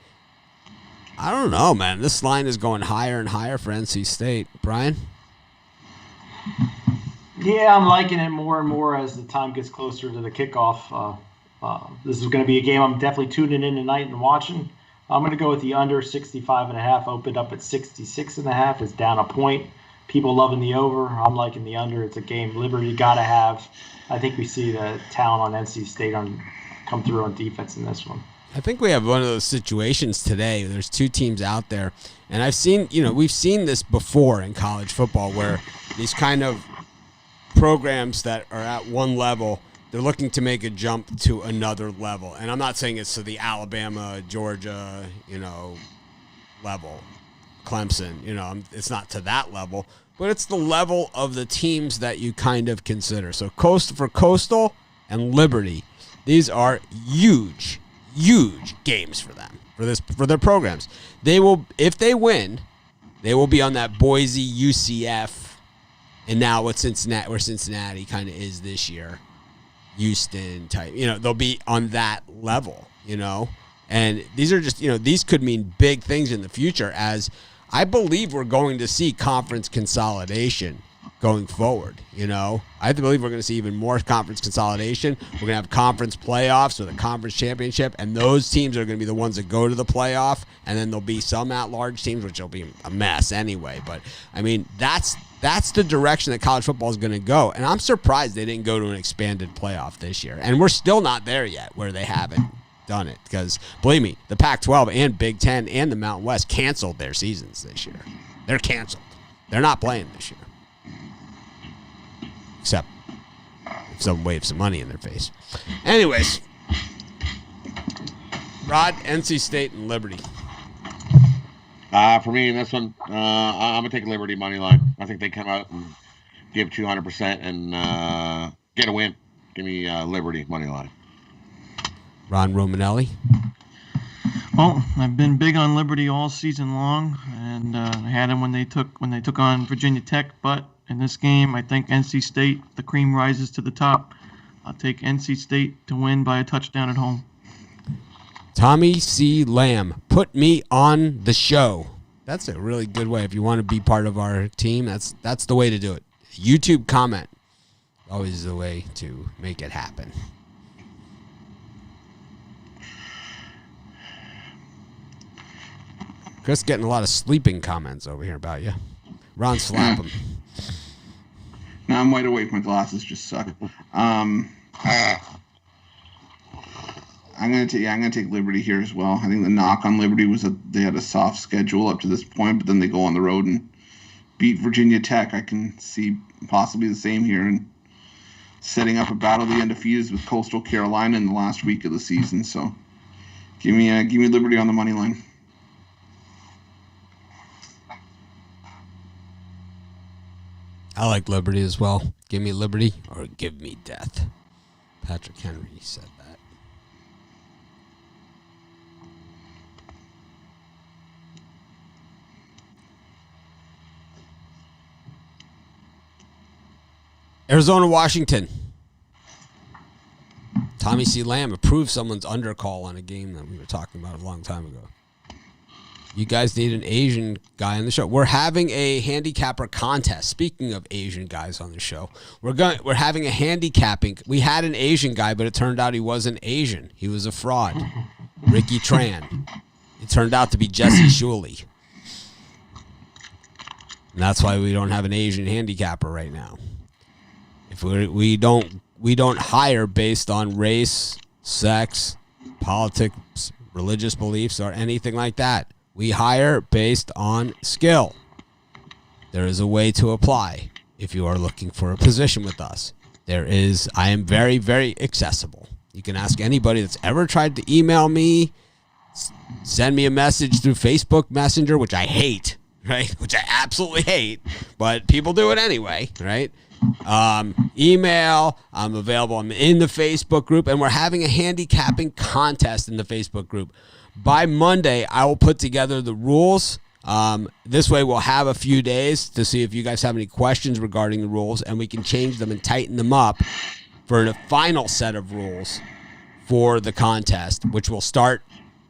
I don't know, man. This line is going higher and higher for NC State. Brian? Yeah, I'm liking it more and more as the time gets closer to the kickoff. This is going to be a game I'm definitely tuning in tonight and watching. I'm going to go with the under 65.5. Opened up at 66.5. It's down a point. People loving the over. I'm liking the under. It's a game Liberty got to have. I think we see the talent on NC State come through on defense in this one. I think we have one of those situations today. There's 2 teams out there, and we've seen this before in college football where these kind of programs that are at one level, they're looking to make a jump to another level. And I'm not saying it's to the Alabama, Georgia, level, Clemson, it's not to that level, but it's the level of the teams that you kind of consider. So Coastal and Liberty, these are huge games for them, for their programs. They will, if they win, they will be on that Boise, UCF, and now what Cincinnati kind of is this year, Houston type. They'll be on that level. And these are just these could mean big things in the future, as I believe we're going to see conference consolidation going forward. I believe we're going to see even more conference consolidation. We're going to have conference playoffs with a conference championship, and those teams are going to be the ones that go to the playoff, and then there'll be some at-large teams, which will be a mess anyway. But, I mean, that's the direction that college football is going to go, and I'm surprised they didn't go to an expanded playoff this year. And we're still not there yet where they haven't done it, because, believe me, the Pac-12 and Big Ten and the Mountain West canceled their seasons this year. They're canceled. They're not playing this year. Except if someone waves some money in their face. Anyways, Rod, NC State, and Liberty. For me in this one, I'm going to take Liberty money line. I think they come out and give 200% and get a win. Give me Liberty money line. Ron Romanelli. Well, I've been big on Liberty all season long, and I had them when they took on Virginia Tech, but in this game, I think NC State, the cream rises to the top. I'll take NC State to win by a touchdown at home. Tommy C. Lamb, put me on the show. That's a really good way. If you want to be part of our team, that's the way to do it. YouTube comment. Always the way to make it happen. Chris getting a lot of sleeping comments over here about you. Ron, slap him. Now I'm wide awake. My glasses just suck. I I'm gonna take Liberty here as well. I think the knock on Liberty was that they had a soft schedule up to this point, but then they go on the road and beat Virginia Tech. I can see possibly the same here and setting up a battle of the undefeateds with Coastal Carolina in the last week of the season. So give me Liberty on the money line. I like Liberty as well. Give me Liberty or give me death. Patrick Henry said that. Arizona, Washington. Tommy C. Lamb approved someone's undercall on a game that we were talking about a long time ago. You guys need an Asian guy on the show. We're having a handicapper contest. Speaking of Asian guys on the show, we're having a handicapping. We had an Asian guy, but it turned out he wasn't Asian. He was a fraud. Ricky Tran. It turned out to be Jesse Shuley. And that's why we don't have an Asian handicapper right now. If we don't hire based on race, sex, politics, religious beliefs, or anything like that. We hire based on skill. There is a way to apply if you are looking for a position with us. I am very, very accessible. You can ask anybody that's ever tried to email me, send me a message through Facebook Messenger, which I hate, right? Which I absolutely hate, but people do it anyway, right? Email, I'm available. I'm in the Facebook group, and we're having a handicapping contest in the Facebook group. By Monday, I will put together the rules. This way, we'll have a few days to see if you guys have any questions regarding the rules, and we can change them and tighten them up for the final set of rules for the contest, which will start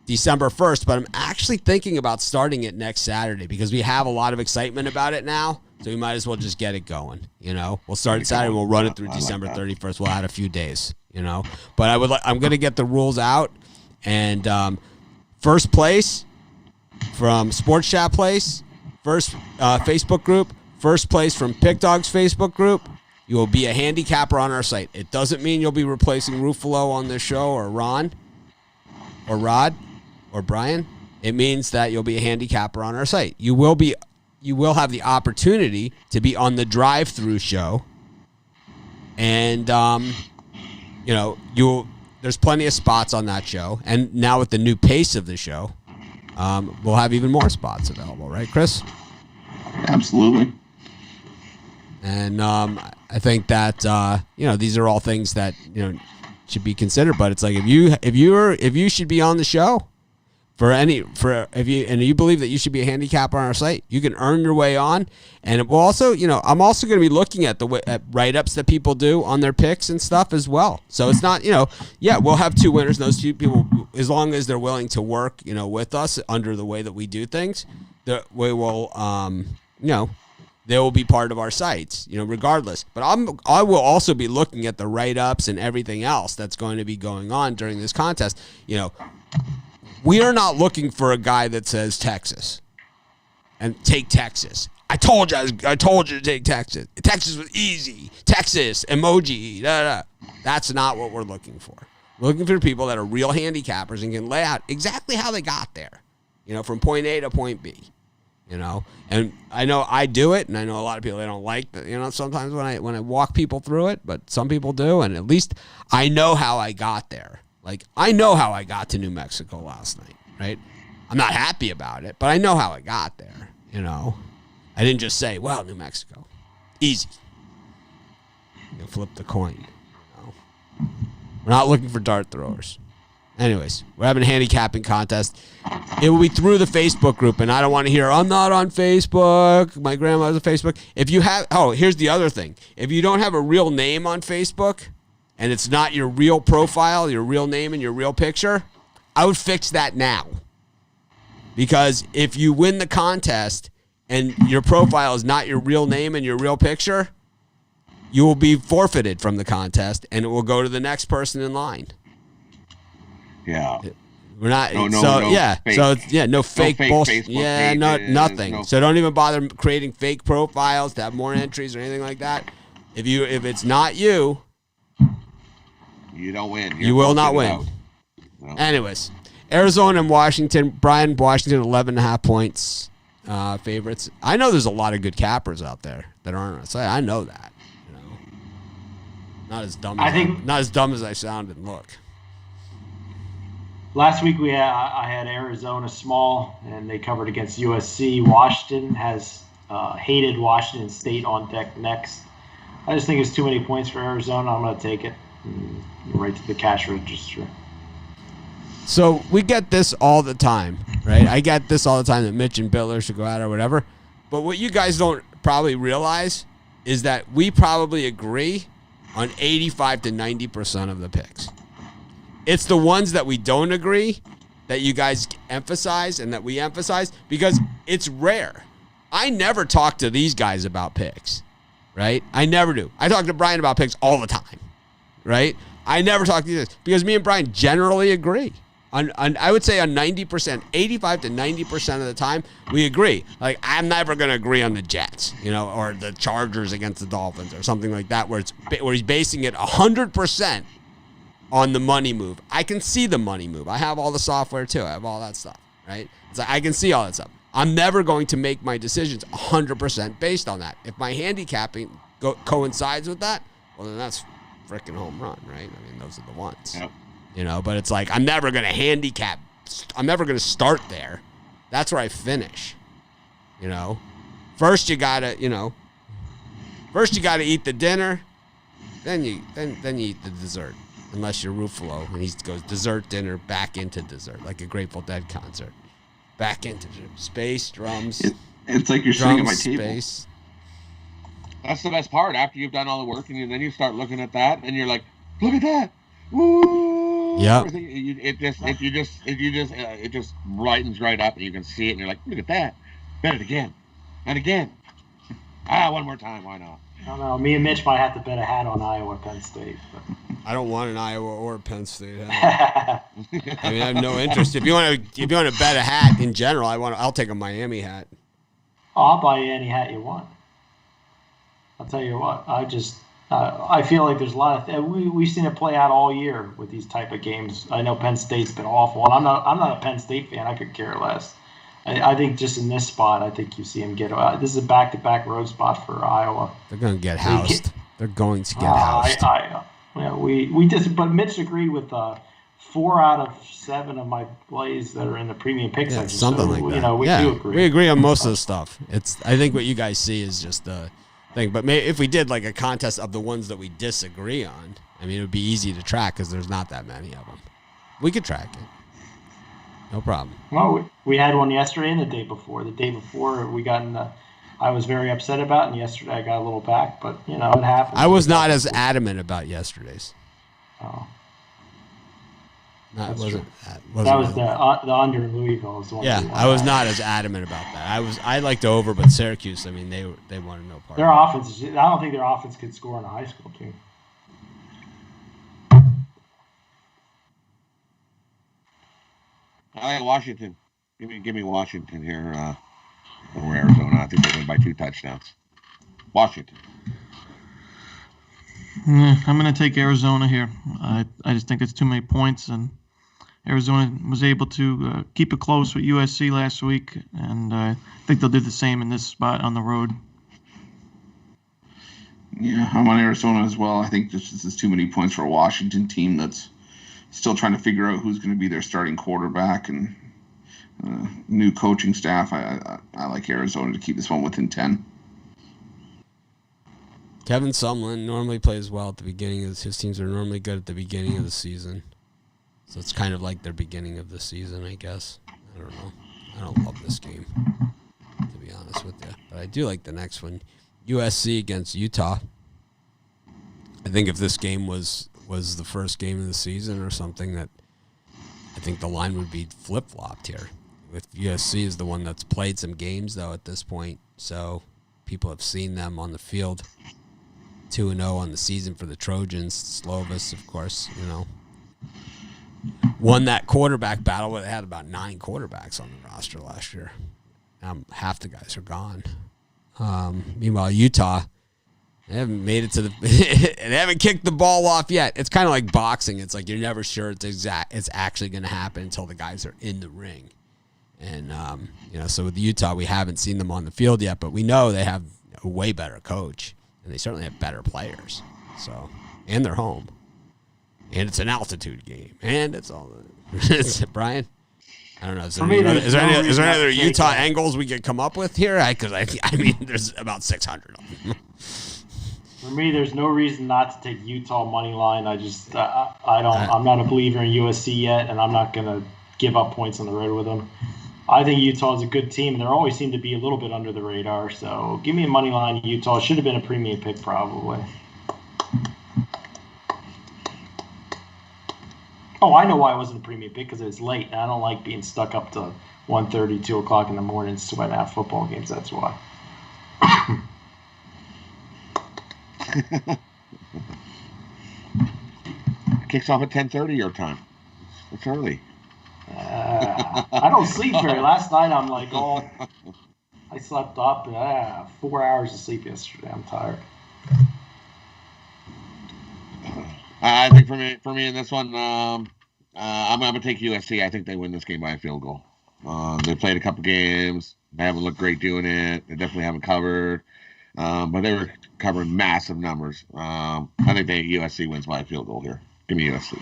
December 1st. But I'm actually thinking about starting it next Saturday because we have a lot of excitement about it now. So we might as well just get it going, We'll start it Saturday. We'll run it through December 31st. We'll add a few days, But I'm going to get the rules out. And first place from Sports Chat Place, first Facebook group, first place from Pick Dogs Facebook group, you will be a handicapper on our site. It doesn't mean you'll be replacing Ruffalo on this show or Ron or Rod or Brian. It means that you'll be a handicapper on our site. You will have the opportunity to be on the drive-through show, and there's plenty of spots on that show. And now with the new pace of the show, we'll have even more spots available, right, Chris? Absolutely. And I think that these are all things that should be considered. But it's like if you should be on the show. If you believe that you should be a handicapper on our site, you can earn your way on. And it will also, I'm also going to be looking at at write-ups that people do on their picks and stuff as well. So it's not, we'll have two winners. Those two people, as long as they're willing to work, with us under the way that we do things, we will, they will be part of our sites, regardless. But I will also be looking at the write-ups and everything else that's going to be going on during this contest. We are not looking for a guy that says Texas and take Texas. I told you to take Texas. Texas was easy. Texas, emoji, da, da. That's not what we're looking for. We're looking for people that are real handicappers and can lay out exactly how they got there, from point A to point B, And I know I do it, and I know a lot of people, they don't like that, sometimes when I walk people through it, but some people do, and at least I know how I got there. Like, I know how I got to New Mexico last night, right? I'm not happy about it, but I know how I got there, I didn't just say, well, New Mexico, easy. Flip the coin, We're not looking for dart throwers. Anyways, we're having a handicapping contest. It will be through the Facebook group, and I don't want to hear, I'm not on Facebook. My grandma's on Facebook. Here's the other thing. If you don't have a real name on Facebook, and it's not your real profile, your real name, and your real picture, I would fix that now. Because if you win the contest and your profile is not your real name and your real picture, you will be forfeited from the contest, and it will go to the next person in line. Yeah. We're not. No fake bullshit. Facebook Yeah, pages, nothing. So don't even bother creating fake profiles to have more entries or anything like that. If it's not you, you don't win. You will not win. Anyways, Arizona and Washington. Brian, Washington 11.5 points favorites. I know there's a lot of good cappers out there that aren't. So I know that. You know, not as dumb. Not as dumb as I sound and look. Last week I had Arizona small, and they covered against USC. Washington has hated Washington State on deck next. I just think it's too many points for Arizona. I'm going to take it right to the cash register. So we get this all the time, right? I get this all the time that Mitch and Biller should go out or whatever. But what you guys don't probably realize is that we probably agree on 85 to 90% of the picks. It's the ones that we don't agree that you guys emphasize and that we emphasize because it's rare. I never talk to these guys about picks, right? I never do. I talk to Brian about picks all the time, right? I never talk to you because me and Brian generally agree. I would say on 90%, 85 to 90% of the time, we agree. Like, I'm never going to agree on the Jets, you know, or the Chargers against the Dolphins or something like that where he's basing it 100% on the money move. I can see the money move. I have all the software too. I have all that stuff, right? It's like I can see all that stuff. I'm never going to make my decisions 100% based on that. If my handicapping coincides with that, well, then that's freaking home run, right? I mean, those are the ones. Yep. You know, but it's like I'm never going to handicap. I'm never going to start there. That's where I finish. You know, first you got to eat the dinner, then you eat the dessert. Unless you're Ruffalo, and he goes dessert, dinner, back into dessert, like a Grateful Dead concert. Back into space, drums. It's like you're sitting at my table. Space. That's the best part. After you've done all the work, and then you start looking at that, and you're like, look at that. Woo! Yeah. It just lightens right up, and you can see it, and you're like, look at that. Bet it again. And again. One more time. Why not? I don't know. Me and Mitch might have to bet a hat on Iowa, Penn State. But. I don't want an Iowa or Penn State hat. I mean, I have no interest. If you want to bet a hat in general, I'll take a Miami hat. I'll buy you any hat you want. I'll tell you what. I feel like there's a lot of we've seen it play out all year with these type of games. I know Penn State's been awful, and I'm not a Penn State fan. I could care less. I think just in this spot, I think you see him get. This is a back-to-back road spot for Iowa. They're going to get housed. They're going to get housed. But Mitch agreed with 4 out of 7 of my plays that are in the premium pick section. Something like that. You know, we do agree. We agree on most of the stuff. I think what you guys see is just the thing. But if we did like a contest of the ones that we disagree on, I mean, it would be easy to track because there's not that many of them. We could track it. No problem. Well, we had one yesterday and the day before. The day before we got I was very upset about, and yesterday I got a little back, but you know it happens. I was not as adamant about yesterday's. Oh, that wasn't. That was the under in Louisville. Was the one I was not as adamant about that. I liked the over, but Syracuse. I mean, they wanted no part. Their offense. I don't think their offense could score in a high school team. I like Washington. Give me Washington here over Arizona. I think they're going to buy 2 touchdowns. Washington. I'm going to take Arizona here. I just think it's too many points, and Arizona was able to keep it close with USC last week, and I think they'll do the same in this spot on the road. Yeah, I'm on Arizona as well. I think this is too many points for a Washington team that's still trying to figure out who's going to be their starting quarterback and new coaching staff. I like Arizona to keep this one within 10. Kevin Sumlin normally plays well at the beginning of his teams are normally good at the beginning of the season. So it's kind of like their beginning of the season, I guess. I don't know. I don't love this game, to be honest with you. But I do like the next one. USC against Utah. I think if this game was the first game of the season or something, that I think the line would be flip-flopped here. With USC is the one that's played some games, though, at this point. So people have seen them on the field. 2-0 on the season for the Trojans. Slovis, of course, won that quarterback battle where they had about 9 quarterbacks on the roster last year. Now half the guys are gone. Meanwhile, Utah, They haven't made it to the. They haven't kicked the ball off yet. It's kind of like boxing. It's like you're never sure it's actually going to happen until the guys are in the ring. And so with Utah, we haven't seen them on the field yet, but we know they have a way better coach, and they certainly have better players. So, and they're home, and it's an altitude game, and it's all. Brian, I don't know. Is there any other Utah angles we could come up with here? Because I mean, there's about 600 of them. For me, there's no reason not to take Utah money line. I just I'm not a believer in USC yet, and I'm not gonna give up points on the road with them. I think Utah is a good team, and they always seem to be a little bit under the radar. So give me a money line Utah. Should have been a premium pick probably. Oh, I know why it wasn't a premium pick, because it was late, and I don't like being stuck up to 1:30, 2 o'clock in the morning sweating out football games. That's why. Kicks off at 10:30 your time. It's early. I don't sleep very. Last night I'm like, I slept up and 4 hours of sleep yesterday. I'm tired. I think for me in this one, I'm going to take USC. I think they win this game by a field goal. They played a couple games. They haven't looked great doing it. They definitely haven't covered. But they were covering massive numbers. I think USC wins by a field goal here. Give me USC.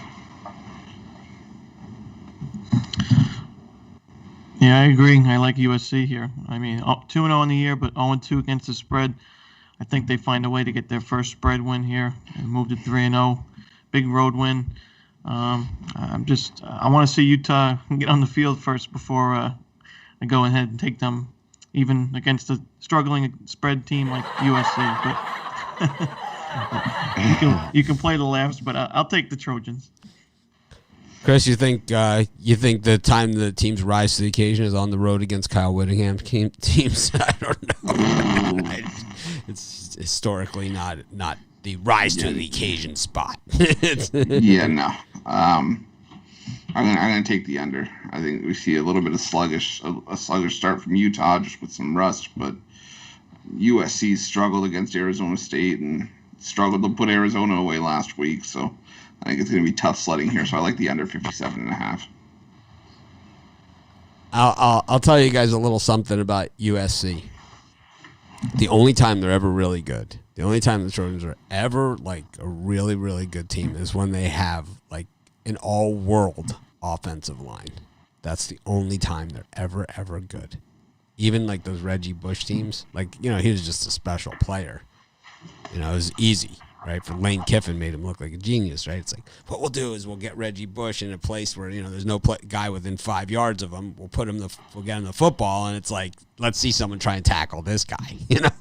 Yeah, I agree. I like USC here. I mean, 2-0 on the year, but 0-2 against the spread. I think they find a way to get their first spread win here and move to 3-0. Big road win. I want to see Utah get on the field first before I go ahead and take them, even against a struggling spread team like USC. But you can play the laughs, but I'll take the Trojans. Chris, you think the time the teams rise to the occasion is on the road against Kyle Whittingham teams? I don't know. It's historically not the rise to the occasion spot. Yeah, no. I'm gonna take the under. I think we see a little bit of a sluggish start from Utah just with some rust, but USC struggled against Arizona State and struggled to put Arizona away last week, so I think it's going to be tough sledding here, so I like the under 57.5. I'll tell you guys a little something about USC. The only time they're ever really good, the only time the Trojans are ever like a really, really good team is when they have like an all-world offensive line. That's the only time they're ever good. Even like those Reggie Bush teams, like, he was just a special player. It was easy. Right, for Lane Kiffin made him look like a genius. Right, it's like what we'll do is we'll get Reggie Bush in a place where there's no guy within 5 yards of him. We'll get him the football, and it's like let's see someone try and tackle this guy,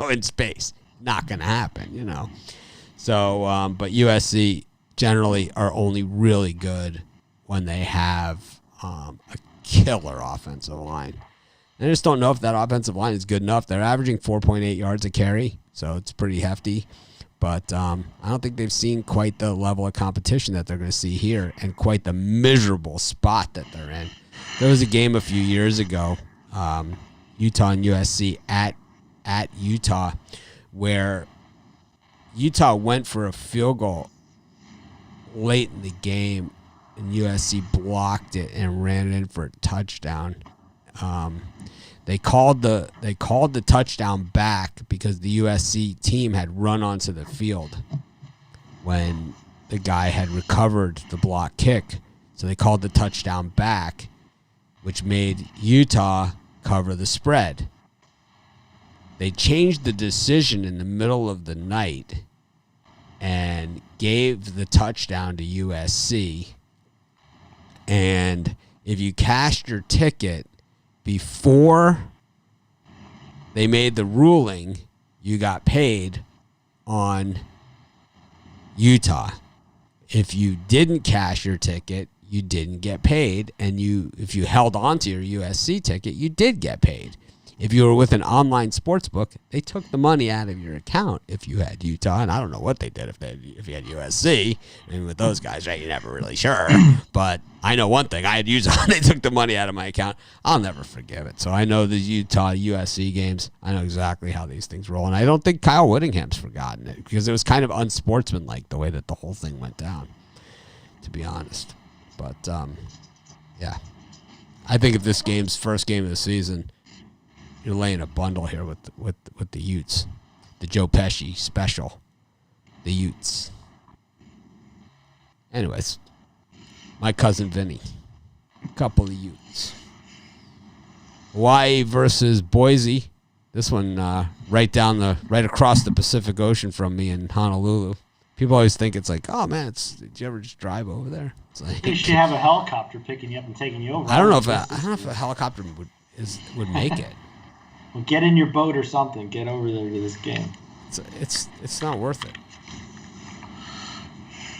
in space. Not gonna happen, So, but USC generally are only really good when they have a killer offensive line. And I just don't know if that offensive line is good enough. They're averaging 4.8 yards a carry, so it's pretty hefty. But I don't think they've seen quite the level of competition that they're going to see here and quite the miserable spot that they're in. There was a game a few years ago, Utah and USC at Utah, where Utah went for a field goal late in the game, and USC blocked it and ran it in for a touchdown. They called the touchdown back because the USC team had run onto the field when the guy had recovered the block kick. So they called the touchdown back, which made Utah cover the spread. They changed the decision in the middle of the night and gave the touchdown to USC. And if you cashed your ticket before they made the ruling, you got paid on Utah. If you didn't cash your ticket, you didn't get paid, and if you held on to your USC ticket, you did get paid. If you were with an online sports book, they took the money out of your account if you had Utah, and I don't know what they did if you had USC. And with those guys, right, you're never really sure. But I know one thing: I had Utah. They took the money out of my account. I'll never forgive it. So I know the Utah USC games. I know exactly how these things roll, and I don't think Kyle Whittingham's forgotten it because it was kind of unsportsmanlike the way that the whole thing went down, to be honest. But yeah, I think if this game's first game of the season, you're laying a bundle here with the Utes, the Joe Pesci special, the Utes. Anyways, my cousin Vinny, a couple of Utes. Hawaii versus Boise. This one right across the Pacific Ocean from me in Honolulu. People always think it's like, oh man, did you ever just drive over there? It's like, you should have a helicopter picking you up and taking you over. I don't know if a helicopter would make it. Well, get in your boat or something. Get over there to this game. It's not worth it.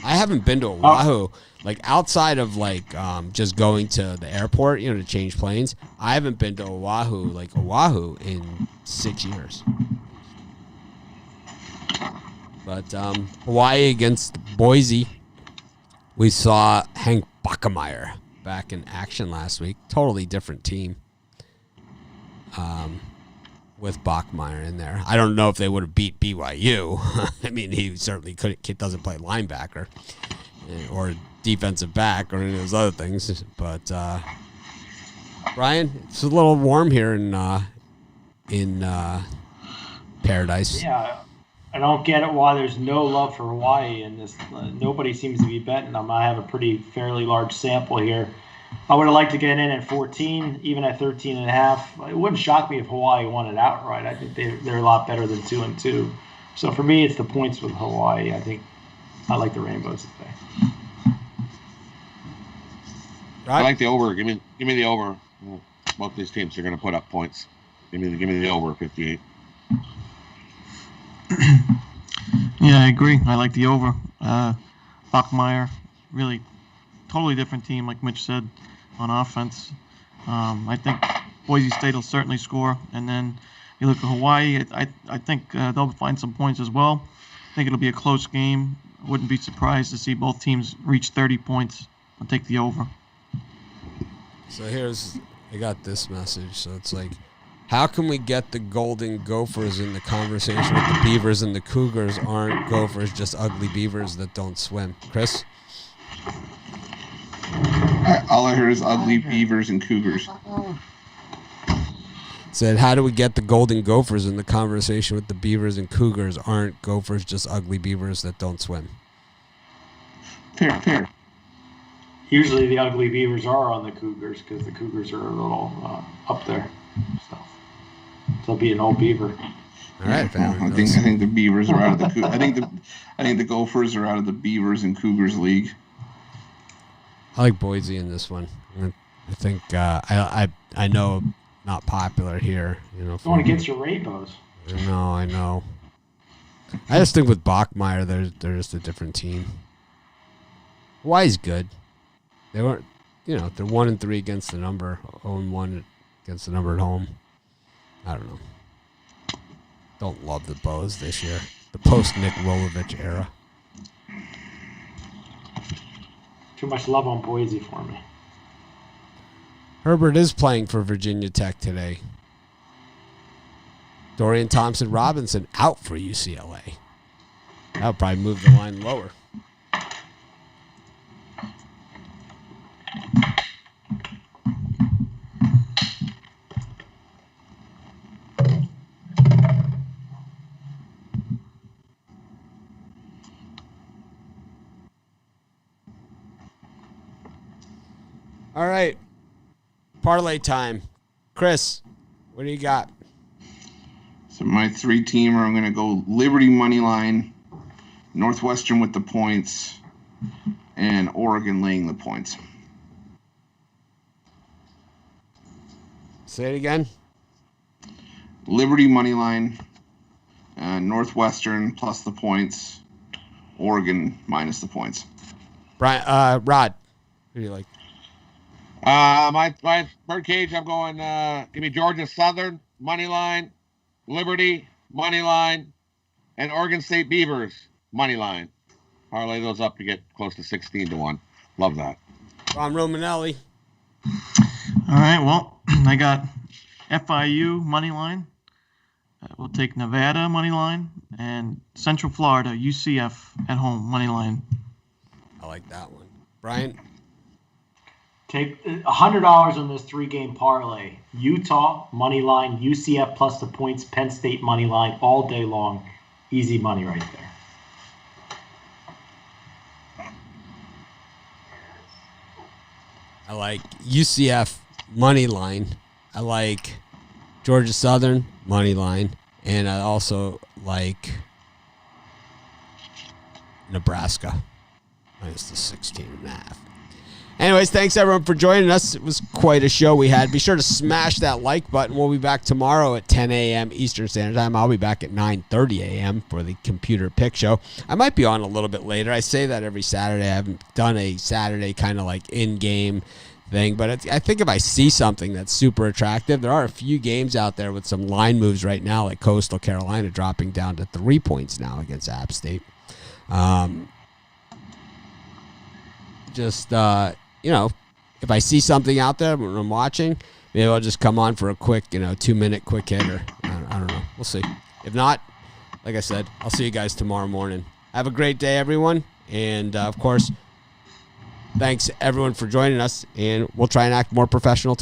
I haven't been to Oahu, like outside of like just going to the airport, to change planes. I haven't been to Oahu in 6 years. But Hawaii against Boise, we saw Hank Bachmeier back in action last week. Totally different team. With Bachmeier in there. I don't know if they would have beat BYU. I mean, he certainly doesn't play linebacker or defensive back or any of those other things. But, Brian, it's a little warm here in Paradise. Yeah, I don't get it why there's no love for Hawaii in this. Nobody seems to be betting them. I have a fairly large sample here. I would have liked to get in at 14, even at 13.5. It wouldn't shock me if Hawaii won it outright. I think they're a lot better than 2-2. So for me, it's the points with Hawaii. I think I like the Rainbows today. I like the over. Give me the over. Both these teams are going to put up points. Give me the over 58. Yeah, I agree. I like the over. Bachmeier, really totally different team, like Mitch said, on offense. I think Boise State will certainly score. And then you look at Hawaii, I think they'll find some points as well. I think it'll be a close game. I wouldn't be surprised to see both teams reach 30 points. I'll take the over. So I got this message. So it's like, how can we get the Golden Gophers in the conversation with the Beavers and the Cougars? Aren't Gophers just ugly beavers that don't swim? Chris? All I heard is ugly beavers and cougars. Said, how do we get the Golden Gophers in the conversation with the Beavers and Cougars? Aren't Gophers just ugly beavers that don't swim? Fair. Usually the ugly beavers are on the Cougars because the Cougars are a little up there. So they'll be an old beaver. All right, well, I think the Beavers are out of the. I think the Gophers are out of the Beavers and Cougars league. I like Boise in this one. I think I know not popular here. Going against your Rainbows. I know. I just think with Bachmeier, they're just a different team. Hawaii's good. They weren't, they're 1-3 against the number, 0-1 against the number at home. I don't know. Don't love the Bows this year. The post-Nick Rolovich era. Too much love on Boise for me. Herbert is playing for Virginia Tech today. Dorian Thompson-Robinson out for UCLA. That'll probably move the line lower. All right. Parlay time. Chris, what do you got? So my 3-teamer, I'm going to go Liberty money line, Northwestern with the points, and Oregon laying the points. Say it again. Liberty money line, Northwestern plus the points, Oregon minus the points. Brian, Rod, who do you like? My birdcage, I'm going, give me Georgia Southern money line, Liberty money line, and Oregon State Beavers money line. Parlay those up to get close to 16-1. Love that. Ron Romanelli. All right, well, I got FIU money line. We'll take Nevada money line and Central Florida UCF at home money line. I like that one. Brian? Take $100 on this 3-game parlay. Utah money line, UCF plus the points, Penn State money line all day long. Easy money right there. I like UCF money line. I like Georgia Southern money line. And I also like Nebraska minus the 16.5. Anyways, thanks everyone for joining us. It was quite a show we had. Be sure to smash that like button. We'll be back tomorrow at 10 a.m. Eastern Standard Time. I'll be back at 9:30 a.m. for the Computer Pick Show. I might be on a little bit later. I say that every Saturday. I haven't done a Saturday kind of like in-game thing, but I think if I see something that's super attractive, there are a few games out there with some line moves right now, like Coastal Carolina dropping down to 3 points now against App State. If I see something out there when I'm watching, maybe I'll just come on for a quick, 2-minute quick hitter. I don't know. We'll see. If not, like I said, I'll see you guys tomorrow morning. Have a great day, everyone. And, of course, thanks, everyone, for joining us. And we'll try and act more professional